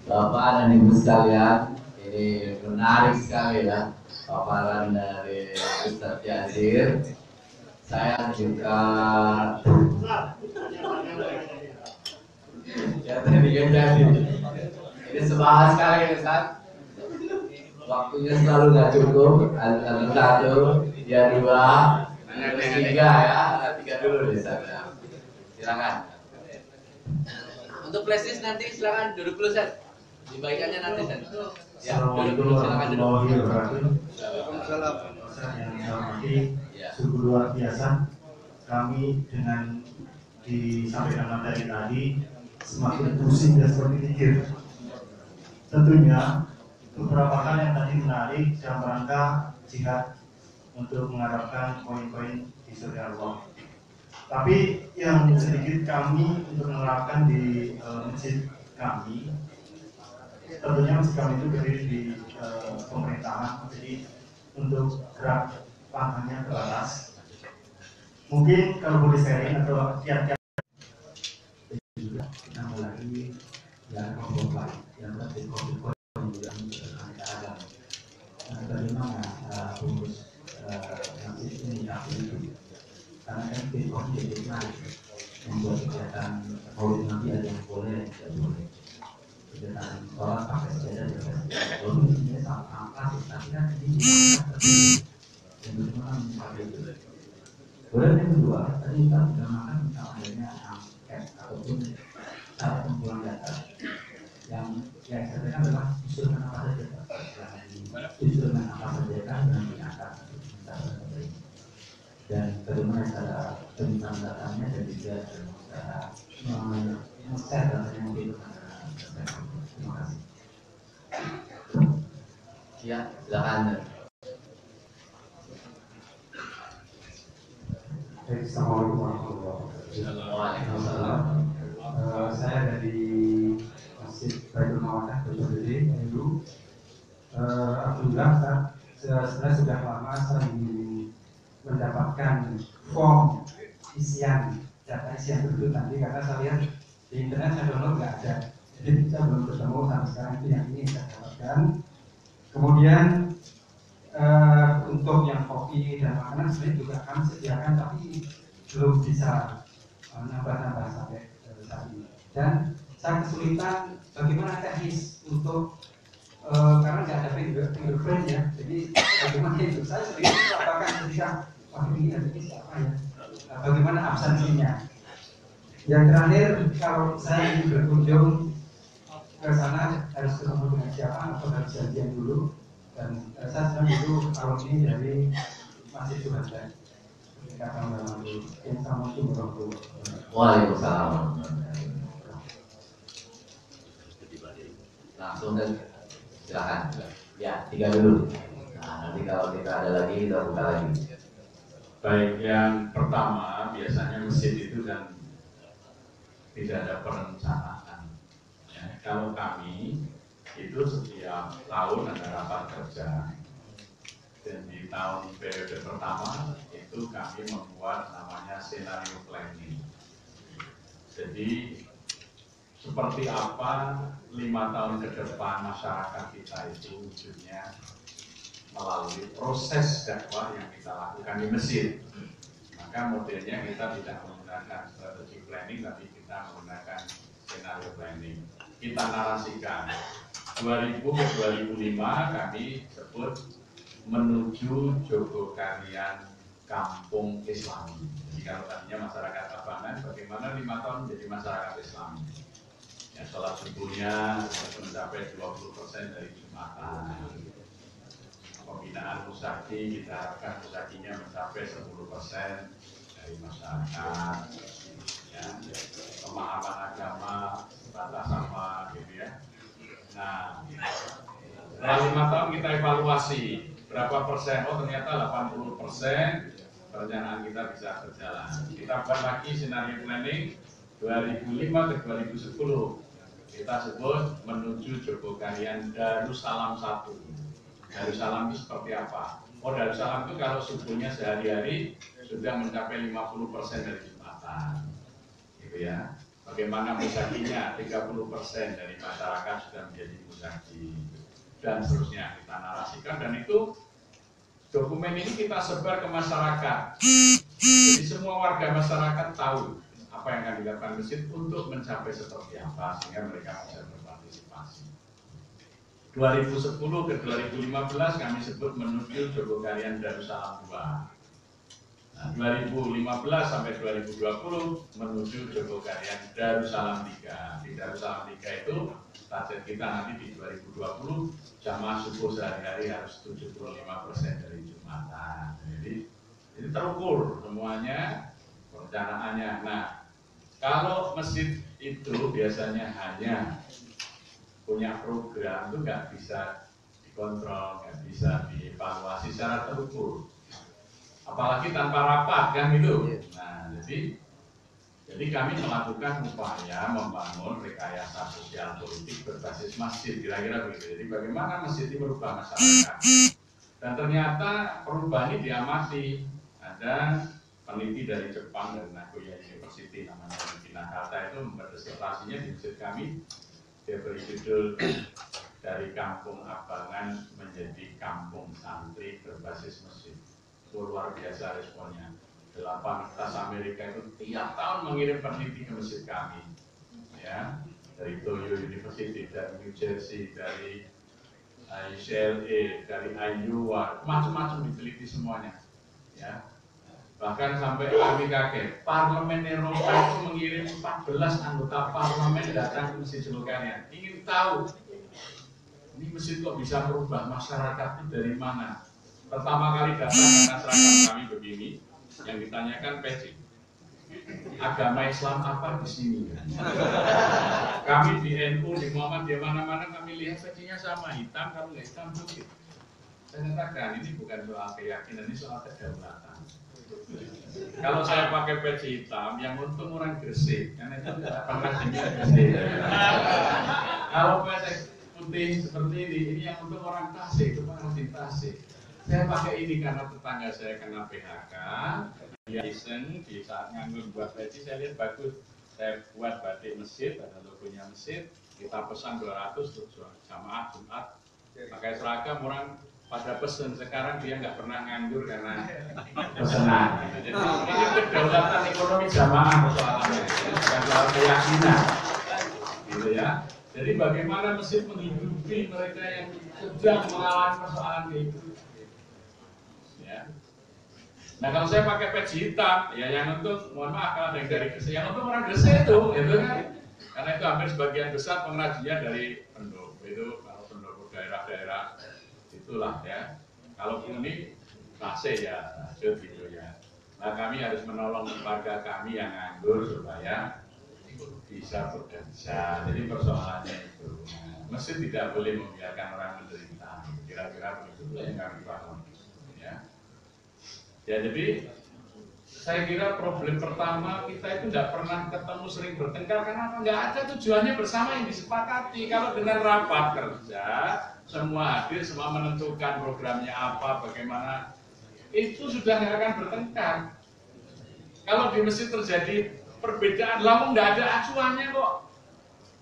Bapak dan Ibu sekalian, ini menarik sekali ya paparan dari Ustaz Yazir. Saya juga ini semangat sekali Ustaz. Waktunya selalu nggak cukup, ada 1, ya 2, 3 ya, 3 Sekian dulu Ustaz. Silakan. Untuk flashdisk nanti silakan duduk dulu Ustaz. Dibaikannya nanti Ustaz. Ya, duduk silakan duduk. Waalaikumsalam. Yang saya hormati, sungguh luar biasa. Kami dengan disampaikan materi tadi semakin pusing dan semakin mikir. Tentunya beberapa hal yang tadi menarik dalam rangka jihad untuk mengharapkan poin-poin di surga Allah. Tapi yang sedikit kami untuk menerapkan di masjid kami, tentunya masjid kami itu berdiri di pemerintahan, jadi untuk gerak pangkangnya ke atas. Mungkin kalau boleh sharing atau kiat-kiat juga kita mulai yang kelompok yang berarti kelompok yang ada bagaimana pengurus masjid ini itu karena kan kelompok jadi menarik membuat kegiatan maulid nanti ada yang boleh tidak boleh kegiatan sholat pakai saja dan lalu ini saat angka tapi kan ini dan bagaimana mencapai itu. Kemudian yang kedua, tadi kita menggunakan adanya angket ataupun cara pengumpulan data yang saya sampaikan adalah usulkan apa saja, usulkan apa saja dan diangkat dan bagaimana cara penyimpan datanya dan juga cara men-share datanya mungkin. Terima kasih. Ya, silakan. Assalamualaikum warahmatullahi wabarakatuh. Saya dari Masjid Baitul Mawadah Bojogede dulu. Alhamdulillah sebenarnya sudah lama saya ingin mendapatkan form isian data isian penduduk nanti karena saya lihat di internet saya download nggak ada, jadi saya belum ketemu sampai sekarang. Itu yang ingin saya dapatkan. Kemudian untuk yang kopi dan makanan sebenarnya juga kami sediakan, tapi belum bisa nambah-nambah sampai saat ini. Dan saya kesulitan bagaimana teknis untuk karena nggak ada fingerprint ya, jadi bagaimana itu saya sendiri apakah ketika ini siapa ya, bagaimana absensinya. Yang terakhir, kalau saya ingin berkunjung ke sana harus ketemu dengan siapa atau harus janjian dulu. Dan saya sedang itu alumni dari Masjid Suhada. Waalaikumsalam. Langsung dan silakan. Ya, 3 dulu. Nah, nanti kalau kita ada lagi kita buka lagi. Baik, yang pertama biasanya masjid itu kan tidak ada perencanaan. Ya, kalau kami itu setiap tahun ada rapat kerja, dan di tahun periode pertama itu kami membuat namanya scenario planning. Jadi seperti apa 5 tahun ke depan masyarakat kita itu wujudnya melalui proses dakwah yang kita lakukan di masjid. Maka modelnya kita tidak menggunakan strategi planning, tapi kita menggunakan scenario planning. Kita narasikan 2000 ke 2005 kami sebut menuju Jogokarian Kampung Islami. Jadi kalau tadinya masyarakat Abangan, bagaimana 5 tahun menjadi masyarakat Islami. Ya, sholat subuhnya mencapai 20% dari Jumatan. Pembinaan musaki, kita harapkan musakinya mencapai 10% dari masyarakat. Ya, pemahaman agama batas sama gitu ya. Nah, setelah 5 tahun kita evaluasi berapa persen. Oh ternyata 80% perencanaan kita bisa berjalan. Kita buat lagi scenario planning 2005 ke 2010. Kita sebut menuju Jogokarian Darussalam 1. Darussalam itu seperti apa? Oh Darussalam itu kalau subuhnya sehari-hari sudah mencapai 50% dari Jumatan, gitu ya. Bagaimana musakinya 30% dari masyarakat sudah menjadi musaki dan seterusnya kita narasikan, dan itu dokumen ini kita sebar ke masyarakat. Jadi semua warga masyarakat tahu apa yang akan dilakukan masjid untuk mencapai seperti apa sehingga mereka bisa berpartisipasi. 2010 ke 2015 kami sebut menuju Jogokarian Darussalam 2. Nah, 2015 sampai 2020 menuju Jogokaryan Darussalam 3. Di Darussalam 3 itu target kita nanti di 2020 jamaah subuh sehari-hari harus 75% dari Jumatan. Jadi ini terukur semuanya perencanaannya. Nah, kalau masjid itu biasanya hanya punya program itu nggak bisa dikontrol, nggak bisa dievaluasi secara terukur. Apalagi tanpa rapat kan gitu. Nah, jadi kami melakukan upaya membangun rekayasa sosial politik berbasis masjid, kira-kira begitu. Jadi bagaimana masjid ini merubah masyarakat. Dan ternyata perubahan ini diamati. Ada peneliti dari Jepang, dari Nagoya University namanya Yuki Nakata, itu mempresentasinya di masjid kami. Dia beri judul dari kampung abangan menjadi kampung santri berbasis masjid. Itu luar biasa responnya. 8 universitas Amerika itu tiap tahun mengirim peneliti ke masjid kami, ya, dari Toyo University, dari New Jersey, dari UCLA, dari Iowa, macam-macam diteliti semuanya, ya. Bahkan sampai kami kaget, Parlemen Eropa itu mengirim 14 anggota parlemen datang ke Masjid Jogokaryan, ingin tahu ini masjid kok bisa merubah masyarakat itu dari mana. Pertama kali datang karena seragam kami begini, yang ditanyakan peci, agama Islam apa di sini? Kami di NU, di Muhammadiyah, mana-mana kami lihat pecinya sama, hitam, kalau nggak hitam putih. Saya katakan ini bukan soal keyakinan, ini soal kedaulatan. Kalau saya pakai peci hitam, yang untung orang Gresik, karena itu pengajiannya Gresik. Kalau peci putih seperti ini yang untung orang Tasik, itu pengrajin Tasik. Saya pakai ini karena tetangga saya kena PHK. Dia iseng di saat nganggur buat peci, saya lihat bagus. Saya buat batik masjid, ada logonya masjid. Kita pesan 200 untuk jamaah Jumat. Pakai seragam, orang pada pesen. Sekarang dia nggak pernah nganggur karena pesanan. Jadi ini kedaulatan ekonomi jamaah persoalannya, bukan soal keyakinan, gitu ya. Jadi bagaimana masjid menghidupi mereka yang sedang mengalami persoalan itu. Ya. Nah kalau saya pakai peci hitam, ya yang untuk, mohon maaf kalau ada yang dari Gresik, yang untuk orang Gresik itu kan, karena itu hampir sebagian besar pengrajinnya dari pendopo itu, kalau pendopo daerah-daerah itulah ya. Kalau ini nasi ya, lanjut gitu ya. Nah kami harus menolong keluarga kami yang nganggur supaya bisa bekerja. Jadi persoalannya itu, masjid tidak boleh membiarkan orang menderita. Kira-kira begitu yang kami paham. Ya, jadi saya kira problem pertama kita itu tidak pernah ketemu, sering bertengkar karena nggak ada tujuannya bersama yang disepakati. Kalau dengan rapat kerja, semua hadir, semua menentukan programnya apa, bagaimana, itu sudah nggak akan bertengkar. Kalau di masjid terjadi perbedaan, lalu nggak ada acuannya kok.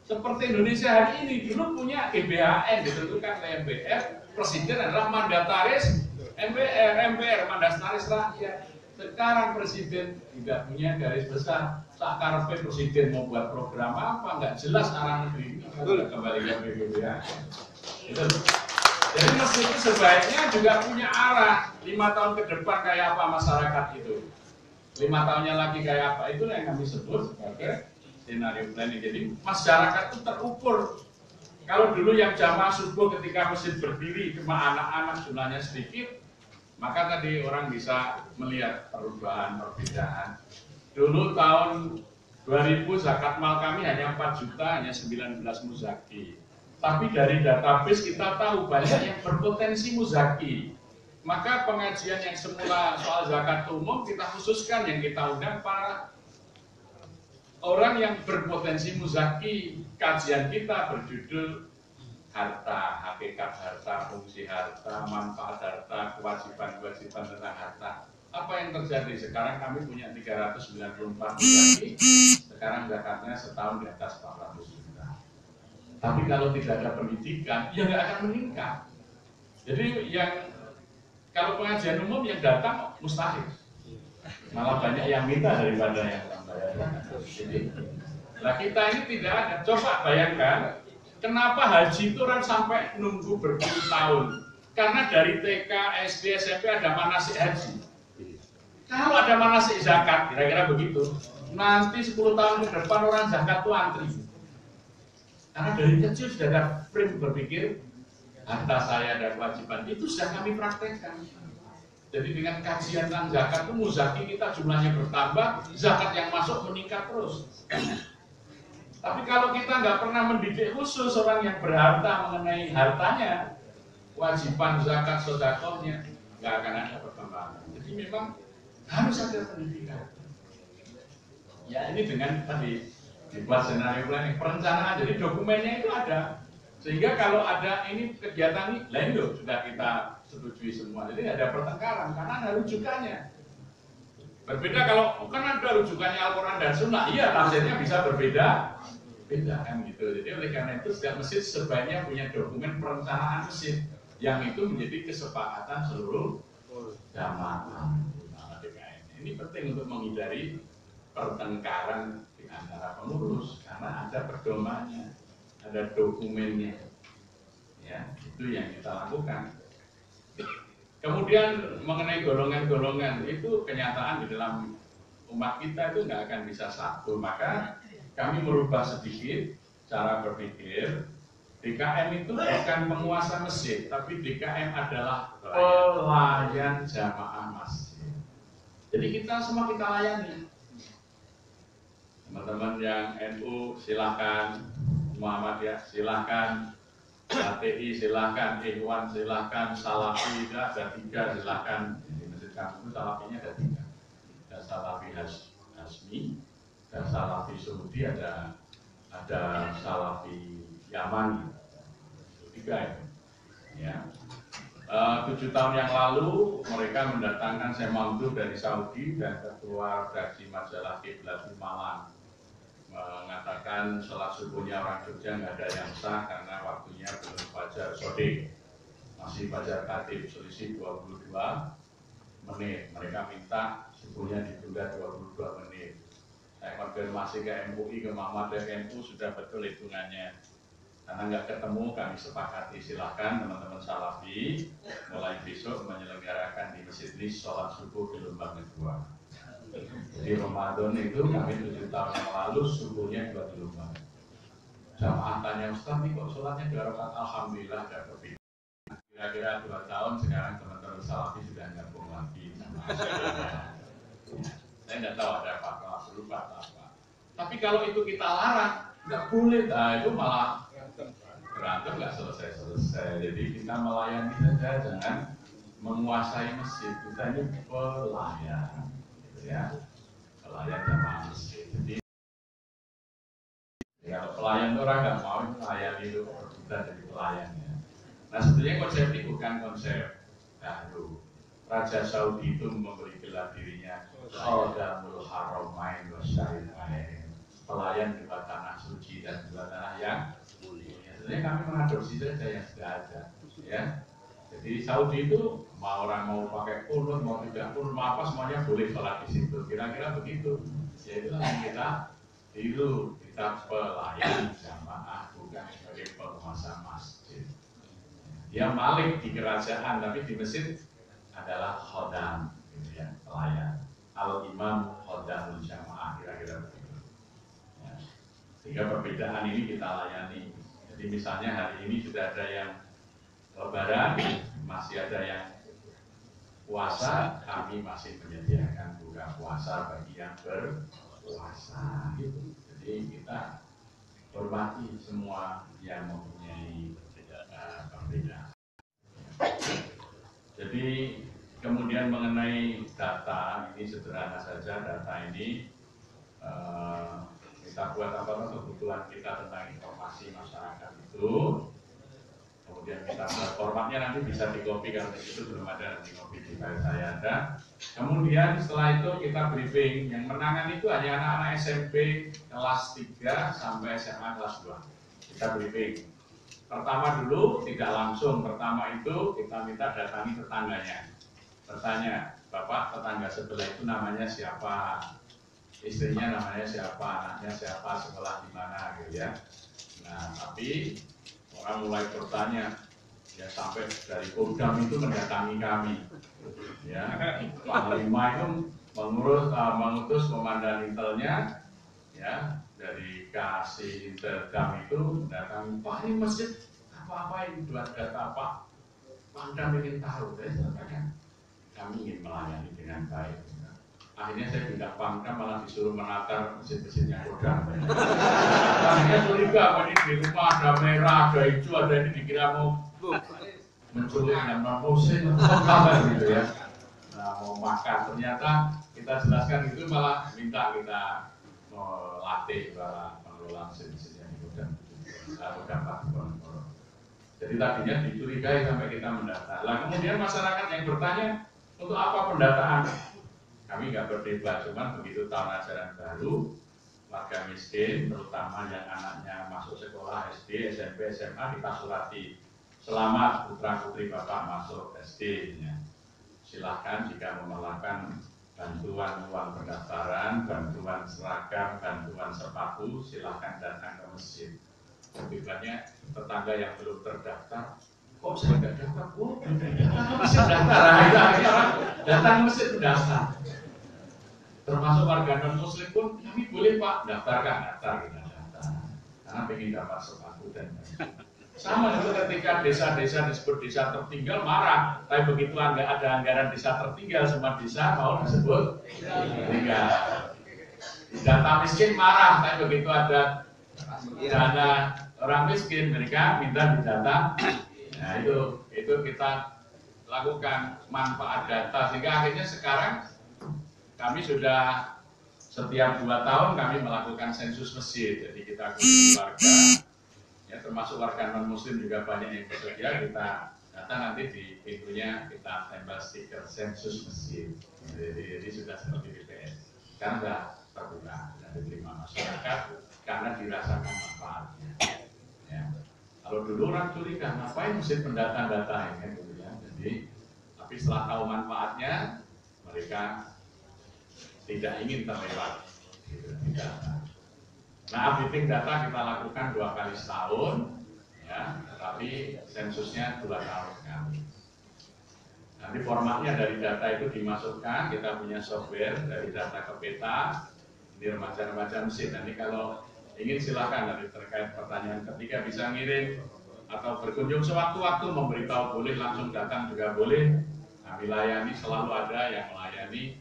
Seperti Indonesia hari ini, dulu punya GBHN ditentukan oleh MPR, presiden adalah mandataris MPR mandataris rakyat. Sekarang presiden tidak punya garis besar. Sakarpe presiden mau buat program apa, nggak jelas arah negeri ini. Kembali ke PBB. Jadi masjid itu sebaiknya juga punya arah 5 tahun ke depan kayak apa masyarakat itu. 5 tahunnya lagi kayak apa, itu yang kami sebut sebagai skenario planning. Jadi masyarakat itu terukur. Kalau dulu yang jamaah subuh ketika masjid berdiri cuma anak-anak jumlahnya sedikit, maka tadi orang bisa melihat perubahan, perbedaan. Dulu tahun 2000 zakat mal kami hanya 4 juta, hanya 19 muzaki. Tapi dari database kita tahu banyak yang berpotensi muzaki. Maka pengajian yang semula soal zakat umum kita khususkan, yang kita undang para orang yang berpotensi muzaki. Kajian kita berjudul harta, hakikat harta, fungsi harta, manfaat harta, kewajiban-kewajiban tentang harta. Apa yang terjadi? Sekarang kami punya 394 muzaki, sekarang zakatnya setahun di atas 400 juta. Tapi kalau tidak ada pendidikan, ya nggak akan meningkat. Jadi yang kalau pengajian umum yang datang mustahil, malah banyak yang minta daripada yang bayar. Jadi, nah kita ini tidak ada. Coba bayangkan. Kenapa haji itu orang sampai nunggu berpuluh tahun? Karena dari TK, SD, SMP ada manasik haji. Kalau ada manasik zakat, kira-kira begitu, nanti 10 tahun ke depan orang zakat itu antri. Karena dari kecil sudah ada frame berpikir, harta saya ada kewajiban, itu sudah kami praktekkan. Jadi dengan kajian tentang zakat itu muzaki kita jumlahnya bertambah, zakat yang masuk meningkat terus. Tapi kalau kita nggak pernah mendidik khusus orang yang berharta mengenai hartanya, kewajiban zakat sedekahnya, nggak akan ada perkembangan. Jadi memang harus ada pendidikan. Ya ini dengan tadi dibuat senario planning, perencanaan, jadi dokumennya itu ada. Sehingga kalau ada ini kegiatan ini, lain loh sudah kita setujui semua. Jadi ada pertengkaran karena ada rujukannya. Berbeda kalau kan ada rujukannya Al-Quran dan Sunnah, iya tafsirnya bisa berbeda, beda kan gitu. Jadi oleh karena itu setiap masjid sebaiknya punya dokumen perencanaan masjid yang itu menjadi kesepakatan seluruh jamaah. Ini penting untuk menghindari pertengkaran di antara pengurus karena ada pedomannya, ada dokumennya. Ya, itu yang kita lakukan. Kemudian mengenai golongan-golongan itu kenyataan di dalam umat kita itu nggak akan bisa satu. Maka kami merubah sedikit cara berpikir. DKM itu bukan penguasa masjid, tapi DKM adalah pelayan jamaah masjid. Jadi kita semua kita layani. Teman-teman yang NU silahkan, Muhammadiyah silahkan, HTI silahkan, Ikhwan silahkan, Salafi ada 3 silahkan. Di masjid kami itu Salafinya ada 3. Ada Salafi Hasmi, ada Salafi Saudi, ada Salafi Yaman. 3 itu. Ya. 7 tahun yang lalu mereka mendatangkan Syekh Mamdouh dari Saudi dan ketua redaksi majalah Kiblat di Malang mengatakan sholat subuhnya orang Jogja nggak ada yang sah karena waktunya belum fajar sodik, masih fajar khatib, selisih 22 menit. Mereka minta subuhnya ditunda 22 menit. Saya konfirmasi ke MUI, ke Muhammadiyah NU sudah betul hitungannya. Karena nggak ketemu, kami sepakati silahkan teman-teman Salafi mulai besok menyelenggarakan di masjid ini sholat subuh gelombang kedua. Jadi Ramadan itu kami 7 tahun yang lalu subuhnya 2 gelombang. Jamaah tanya, Ustaz ini kok sholatnya 2 rakaat? Alhamdulillah ada kebaikan. Kira-kira 2 tahun sekarang teman-teman Salafi sudah gabung lagi. Saya nggak tahu ada apa-apa, lupa apa. Tapi kalau itu kita larang, nggak boleh. Nah itu malah berantem nggak selesai-selesai. Jadi kita melayani saja, jangan menguasai masjid. Kita ini pelayan, gitu ya, pelayan jamaah masjid. Jadi kalau pelayan itu orang nggak mau melayani itu kita jadi pelayan ya. Nah sebetulnya konsep ini bukan konsep baru. Raja Saudi itu memberi gelar dirinya Khadamul Haramain Wasyarifain, pelayan di tanah suci dan di tanah yang sebenarnya kami mengadopsi saja yang sudah ada, ya. Jadi Saudi itu mau orang mau pakai kunut, mau tidak kunut, mau apa semuanya boleh sholat di situ. Kira-kira begitu. Ya itulah yang kita tiru, kita pelayan jamaah bukan sebagai penguasa masjid. Dia malik di kerajaan, tapi di masjid adalah khodam, gitu ya, pelayan. Al-Imam Khodamul Jamaah, kira-kira begitu. Ya. Sehingga perbedaan ini kita layani. Jadi misalnya hari ini sudah ada yang lebaran, masih ada yang puasa, kami masih menyediakan buka puasa bagi yang berpuasa. Gitu. Jadi kita hormati semua yang mempunyai perbedaan. Jadi kemudian mengenai data ini sederhana saja, data ini kita buat apa kebutuhan kita tentang informasi masyarakat itu. Kemudian kita buat formatnya, nanti bisa dikopi karena itu belum ada, nanti kopi di file saya ada. Kemudian setelah itu kita briefing, yang menangan itu hanya anak-anak SMP kelas 3 sampai SMA kelas 2. Kita briefing. Pertama dulu tidak langsung, pertama itu kita minta datangi tetangganya. Bertanya, Bapak tetangga sebelah itu namanya siapa? Istrinya namanya siapa, anaknya siapa, sekolah di mana gitu ya. Nah, tapi orang mulai bertanya, Ya sampai dari Kodam itu mendatangi kami. Ya, Panglima itu mengutus komandan intelnya, ya dari kasih Interdam itu mendatangi, Pak ini masjid apa ini buat data Pak? Pangdam ingin tahu, saya sampaikan kami ingin melayani dengan baik. Akhirnya saya tidak Pangdam malah disuruh menata masjid-masjidnya Kodam. Akhirnya curiga, apa ini di rumah ada merah, ada hijau, ada ini dikira mau menculik yang non-muslim, apa gitu ya. Nah, mau makan, ternyata kita jelaskan itu malah minta kita melatih para pengelola masjid-masjid yang di Kodam. Jadi tadinya dicurigai sampai kita mendata. Lah kemudian masyarakat yang bertanya, untuk apa pendataan? Kami nggak berdebat, cuman begitu tahun ajaran baru, warga miskin, terutama yang anaknya masuk sekolah SD, SMP, SMA, dikasurati. Selamat putra putri Bapak masuk SD. Ya. Silahkan jika memerlukan bantuan uang pendaftaran, bantuan seragam, bantuan sepatu, silahkan datang ke masjid. Akibatnya tetangga yang belum terdaftar, kok saya nggak daftar? Oh, datang ke masjid daftar. Nah, akhirnya orang datang ke masjid mendaftar. Termasuk warga non muslim pun kami boleh Pak daftar kita daftar karena ingin dapat sepatu dan sama juga ketika desa-desa disebut desa tertinggal marah, tapi begitu ada anggaran desa tertinggal semua desa mau disebut tertinggal. Data miskin marah, tapi begitu ada dana orang miskin mereka minta didata. Nah itu kita lakukan manfaat data sehingga akhirnya sekarang kami sudah setiap 2 tahun kami melakukan sensus masjid. Jadi kita kunjungi warga, ya termasuk warga non muslim juga banyak yang bersedia, kita data nanti di pintunya kita tempel stiker sensus masjid. Jadi sudah seperti BPS. Karena sudah terbuka dan diterima masyarakat karena dirasakan manfaatnya. Ya. Kalau dulu orang curiga, ngapain masjid mendata-data ya, gitu ya. Jadi, tapi setelah tahu manfaatnya, mereka tidak ingin terlewat gitu, tidak. Nah, updating data kita lakukan 2 kali setahun ya, tapi sensusnya 2 tahun sekali. Nanti formatnya dari data itu dimasukkan, kita punya software dari data ke peta, ini remaja-remaja masjid. Nanti kalau ingin silakan dari terkait pertanyaan ketiga bisa ngirim atau berkunjung sewaktu-waktu, memberitahu boleh, langsung datang juga boleh. Nah, wilayah ini selalu ada yang melayani,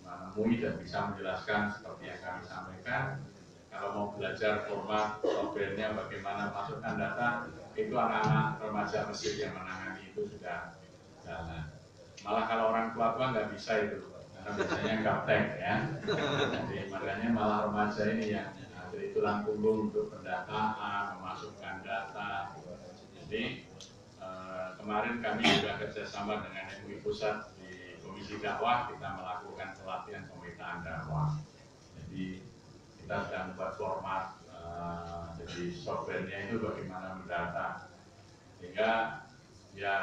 menemui dan bisa menjelaskan seperti yang kami sampaikan. Kalau mau belajar format softwarenya bagaimana masukkan data, itu anak-anak remaja masjid yang menangani itu sudah jalan. Malah kalau orang tua-tua nggak bisa itu, karena biasanya gaptek ya. Jadi makanya malah remaja ini yang dari tulang punggung untuk pendataan, memasukkan data. Jadi kemarin kami juga kerjasama dengan MUI Pusat di Komisi Dakwah, kita melakukan pelatihan pemetaan dakwah. Jadi kita sedang membuat format, jadi softwarenya itu bagaimana mendata, sehingga ya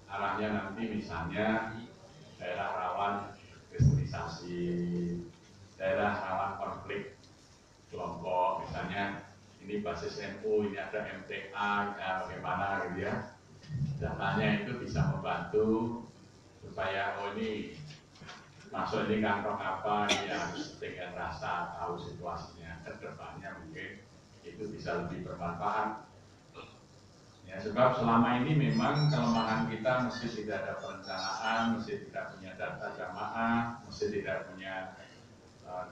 arahnya nanti misalnya daerah rawan kristenisasi, daerah rawan konflik kelompok, misalnya ini basis NU, ini ada MTA, ya bagaimana gitu ya. Datanya itu bisa membantu supaya ini masuk ini kantong apa, ini harus dengan rasa tahu situasinya, ke depannya mungkin itu bisa lebih bermanfaat. Ya, sebab selama ini memang kelemahan kita mesti tidak ada perencanaan, mesti tidak punya data jamaah, mesti tidak punya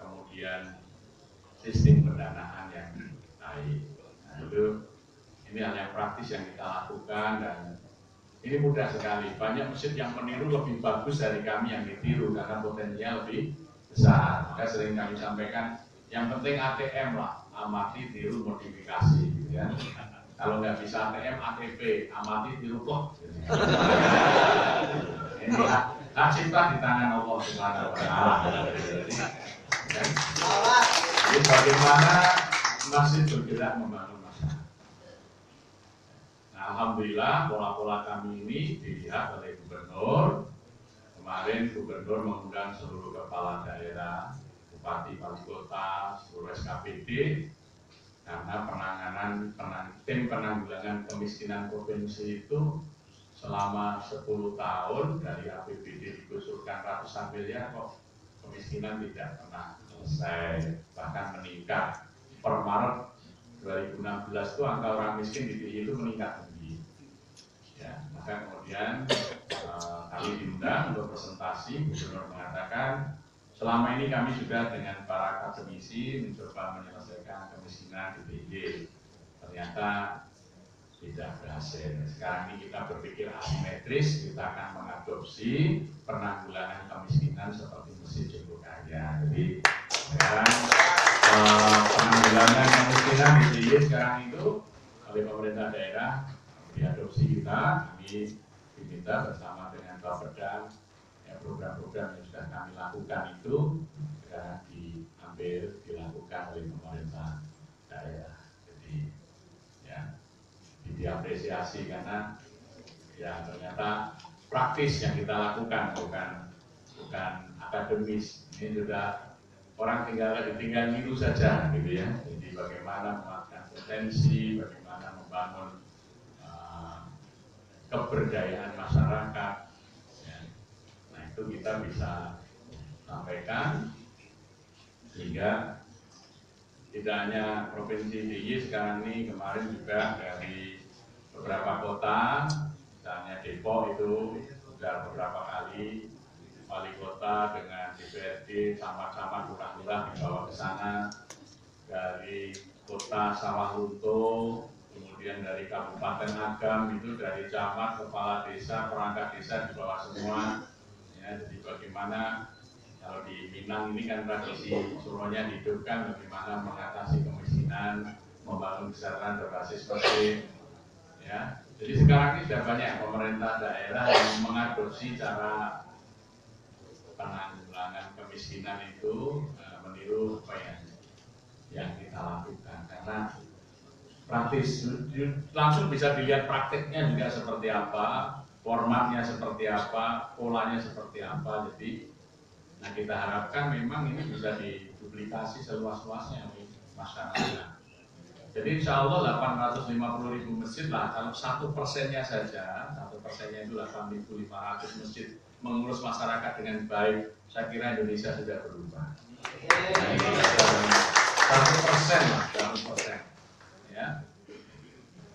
kemudian sistem pendanaan yang baik. Nah, itu ini hal yang praktis yang kita lakukan dan ini mudah sekali. Banyak masjid yang meniru lebih bagus dari kami yang ditiru karena potensinya lebih besar. Maka sering kami sampaikan, yang penting ATM lah, amati, tiru, modifikasi. Gitu ya. Kalau nggak bisa ATM, ATP, amati, tiru, kok. Ini hak cipta di tangan Allah Subhanahu wa Ta'ala. Jadi bagaimana masjid bergerak membangun masyarakat. Nah, alhamdulillah pola-pola kami ini dilihat oleh gubernur. Kemarin gubernur mengundang seluruh kepala daerah, bupati, wali kota, seluruh SKPD karena tim penanggulangan kemiskinan provinsi itu selama 10 tahun dari APBD dikusulkan ratusan miliar kok kemiskinan tidak pernah selesai, bahkan meningkat. Per Maret 2016 itu angka orang miskin di DIY itu meningkat tinggi. Ya, maka kemudian kami diundang untuk presentasi. Gubernur mengatakan selama ini kami sudah dengan para akademisi mencoba menyelesaikan kemiskinan di DIY. Ternyata tidak berhasil. Sekarang ini kita berpikir asimetris, kita akan mengadopsi penanggulangan kemiskinan seperti Mesir Jogokaya. Jadi sekarang penanggulangan kemiskinan di DIY sekarang itu oleh pemerintah daerah diadopsi kita. Kami diminta bersama dengan Bapeda program-program yang sudah kami lakukan itu sekarang dilakukan oleh pemerintah daerah. Jadi ya diapresiasi karena ya ternyata praktis yang kita lakukan, bukan akademis. Ini sudah orang tinggal niru saja gitu ya. Jadi bagaimana memanfaatkan potensi, bagaimana membangun keberdayaan masyarakat ya. Nah itu kita bisa sampaikan sehingga tidak hanya provinsi DIY sekarang ini, kemarin juga dari beberapa kota, misalnya Depok itu sudah beberapa kali wali kota dengan DPRD sama-sama lurah-lurah dibawa ke sana. Dari kota Sawalunto, kemudian dari Kabupaten Agam itu dari camat, kepala desa, perangkat desa dibawa semua. Ya, jadi bagaimana kalau di Minang ini kan tradisi suruhnya dihidupkan, bagaimana mengatasi kemiskinan, membangun kesejahteraan berbasis masjid. Ya, jadi sekarang ini sudah banyak pemerintah daerah yang mengadopsi cara penanggulangan kemiskinan itu meniru apa yang kita lakukan, karena praktis langsung bisa dilihat prakteknya juga seperti apa, formatnya seperti apa, polanya seperti apa. Jadi nah kita harapkan memang ini bisa diduplikasi seluas-luasnya oleh masyarakat. Jadi insya Allah 850.000 masjid lah, kalau 1% saja, 1% itu 8.500 masjid mengurus masyarakat dengan baik, saya kira Indonesia sudah berubah. Nah, ini 1% lah, 1%. Ya.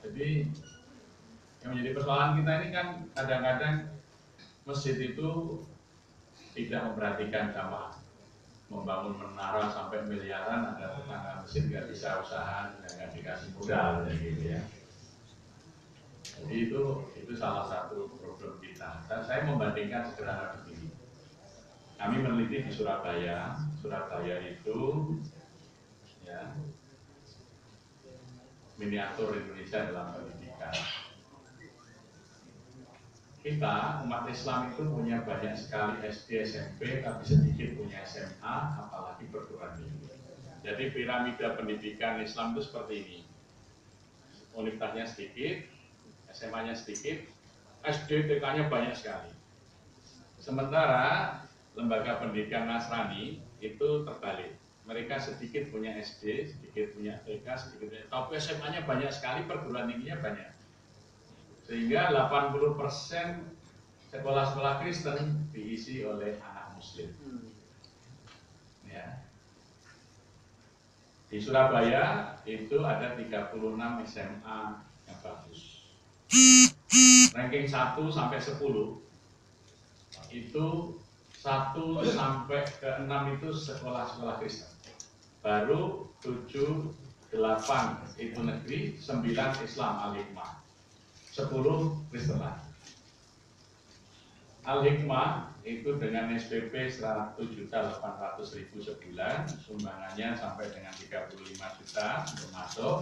Jadi yang menjadi persoalan kita ini kan kadang-kadang masjid itu tidak memperhatikan jamaah, membangun menara sampai miliaran, ada tetangga masjid nggak bisa usaha, nggak dikasih modal, gitu ya. Jadi itu salah satu problem kita. Dan saya membandingkan sederhana begini. Kami meneliti di Surabaya. Surabaya itu ya miniatur Indonesia dalam pendidikan. Kita umat Islam itu punya banyak sekali SD, SMP, tapi sedikit punya SMA, apalagi perguruan tinggi. Jadi piramida pendidikan Islam itu seperti ini. Universitasnya sedikit, SMA-nya sedikit, SD, TK-nya banyak sekali. Sementara lembaga pendidikan Nasrani itu terbalik. Mereka sedikit punya SD, sedikit punya TK, sedikit punya, tapi SMA-nya banyak sekali, perguruan tingginya banyak. Sehingga 80% sekolah-sekolah Kristen diisi oleh anak Muslim. Ya. Di Surabaya itu ada 36 SMA yang bagus. Ranking 1 sampai 10 itu 1 sampai ke 6 itu sekolah-sekolah Kristen. Baru 7, 8 itu negeri, 9 Islam Al-Hikmah, 10 Kristen lagi. Al-Hikmah itu dengan SPP 107.800.000 sebulan, sumbangannya sampai dengan 35 juta untuk masuk.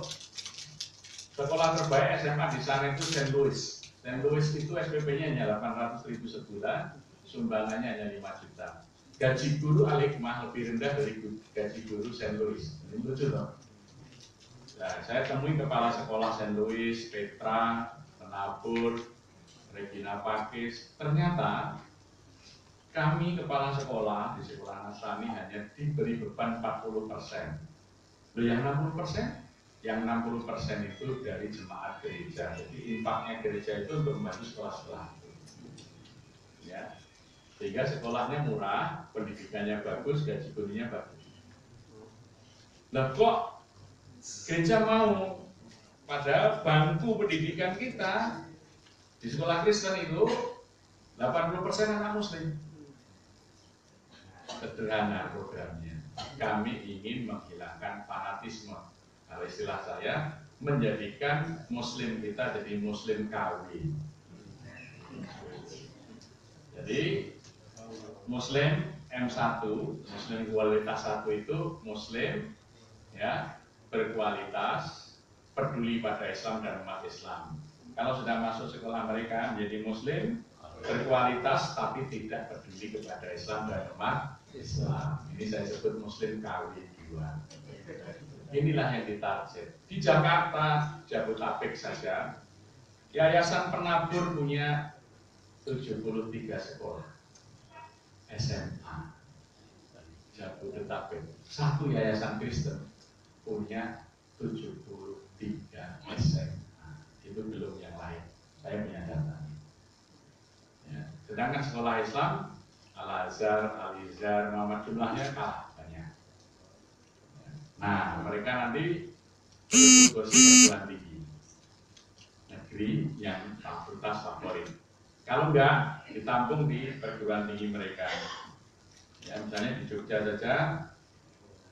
Sekolah terbaik SMA di sana itu St. Louis. St. Louis itu SPP-nya hanya 800.000 sebulan, sumbangannya hanya 5 juta. Gaji guru Al-Hikmah lebih rendah dari gaji guru St. Louis. Ini lucu loh. Nah, saya temui kepala sekolah St. Louis, Petra, Penabur, Regina Pakis. Ternyata kami kepala sekolah di sekolah Nasrani hanya diberi beban 40%. Loh yang 60% yang 60% itu dari jemaat gereja. Jadi infaknya gereja itu untuk membantu sekolah-sekolah. Ya. Sehingga sekolahnya murah, pendidikannya bagus, gaji gurunya bagus. Nah kok gereja mau, padahal bangku pendidikan kita di sekolah Kristen itu 80% anak muslim. Sederhana programnya. Kami ingin menghilangkan fanatisme. Kalau istilah saya, menjadikan muslim kita jadi muslim kawin. Jadi muslim M1, muslim kualitas 1 itu muslim ya, berkualitas, peduli pada Islam dan umat Islam. Kalau sudah masuk sekolah mereka menjadi muslim berkualitas tapi tidak peduli kepada Islam dan umat Islam. Ini saya sebut muslim kawin dua. Inilah yang ditarget. Di Jakarta, Jabodetabek saja, Yayasan Penabur punya 73 sekolah SMA. Jabodetabek, satu yayasan Kristen punya 73 SMA. Itu belum yang lain. Saya punya data. Ya. Sedangkan sekolah Islam, Al-Azhar, Al-Izhar, Muhammad jumlahnya kalah banyak. Ya. Nah, mereka nanti berkursi perguruan tinggi negeri yang fakultas favorit. Kalau enggak, ditampung di perguruan tinggi mereka. Ya, misalnya di Jogja saja,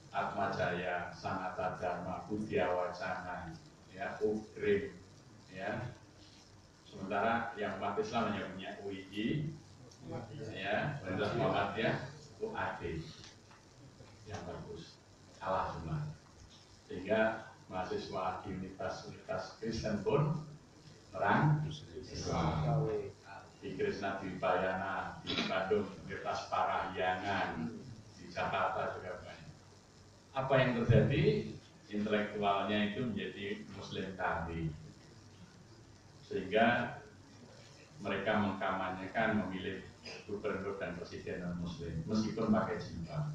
Atmajaya, Sanata Dharma, Buddhya Wacana, ya, UGRIM, ya. Sementara yang umat Islam hanya punya UII, ya, Universitas Muhammadiyah, UAD, yang bagus, kalah semua. Sehingga mahasiswa di universitas Kristen pun perang Islam. Di Krishna Dwipayana, di Bandung, Universitas Parahyangan, di Jakarta juga banyak. Apa yang terjadi? Intelektualnya itu menjadi Muslim tadi, sehingga mereka mengkampanyekan memilih gubernur dan presiden non Muslim, meskipun pakai jilbab.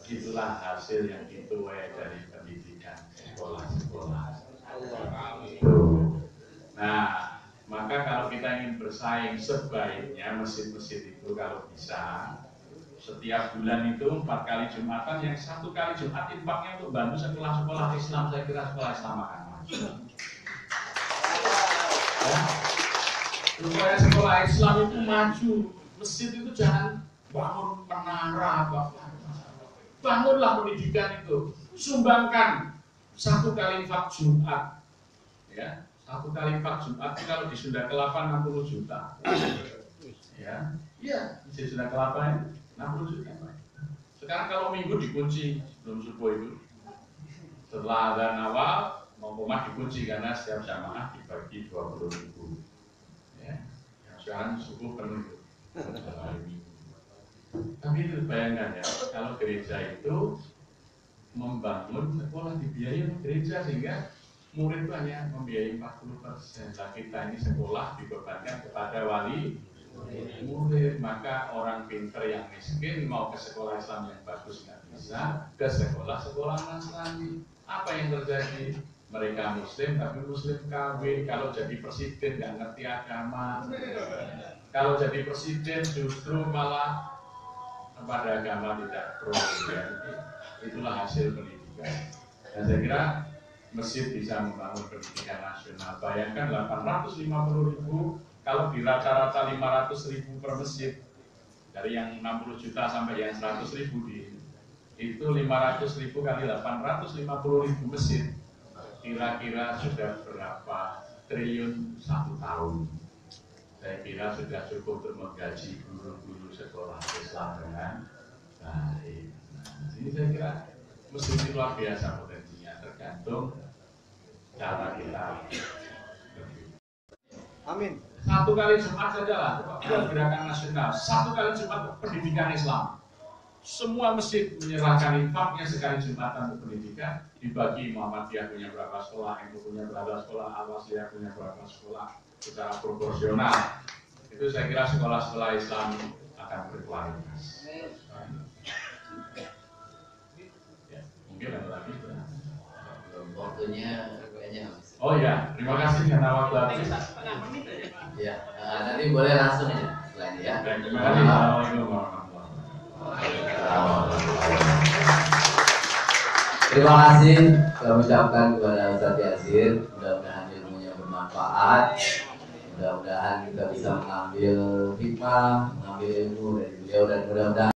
Itulah hasil yang dituai dari pendidikan sekolah-sekolah. Nah, maka kalau kita ingin bersaing, sebaiknya masjid-masjid itu kalau bisa setiap bulan itu 4 kali Jumatan, yang 1 kali Jumat infaknya untuk bantu sekolah-sekolah Islam. Saya kira sekolah Islam akan maju. Ya. Supaya sekolah Islam itu maju, masjid itu jangan bangun menara, bangunlah pendidikan itu, sumbangkan 1 kali infak Jumat, ya. 1 kali infak Jumat kalau di Sunda Kelapa 60 juta. Ya, iya, di Sunda Kelapa 60 juta. Sekarang kalau minggu dikunci sebelum subuh itu, setelah azan awal mau rumah dikunci karena setiap jamaah dibagi 20.000. Ya, sekarang subuh penuh. Tapi itu bayangkan ya, kalau gereja itu membangun sekolah dibiayai oleh gereja sehingga murid itu hanya membiayai 40%. Nah, kita ini sekolah dibebankan kepada wali murid. Maka orang pinter yang miskin mau ke sekolah Islam yang bagus nggak bisa, ke sekolah Nasrani. Apa yang terjadi? Mereka Muslim tapi Muslim KW. Kalau jadi presiden nggak ngerti agama. Kalau jadi presiden justru malah kepada agama tidak pro. Ya. Itulah hasil pendidikan. Dan saya kira masjid bisa membangun pendidikan nasional. Bayangkan 850.000, kalau di rata-rata 500.000 per masjid, dari yang 60 juta sampai yang 100.000 itu 500.000 kali 850.000 masjid, kira-kira sudah berapa triliun 1 tahun. Saya kira sudah cukup untuk menggaji guru-guru sekolah Islam dengan baik. Nah, ini saya kira masjid ini luar biasa potensinya, tergantung cara kita. Amin. 1 kali Jumat saja lah, buat gerakan nasional. 1 kali Jumat pendidikan Islam. Semua masjid menyerahkan infaknya sekali Jumatan untuk pendidikan, dibagi Muhammadiyah punya berapa sekolah, NU punya berapa sekolah, Al-Wasliyah punya berapa sekolah, secara proporsional. Itu saya kira sekolah-sekolah Islam akan berkualitas. Ya, mungkin ada lagi. Waktu waktunya kayaknya habis. Oh ya, terima kasih karena waktu habis. Ya, nanti boleh langsung ya setelah ini ya. Terima kasih. Assalamualaikum warahmatullahi wabarakatuh. Terima kasih kami ucapkan kepada Ustaz Yasir. Mudah-mudahan ilmunya bermanfaat. Mudah-mudahan kita bisa mengambil hikmah, mengambil ilmu dari beliau dan mudah-mudahan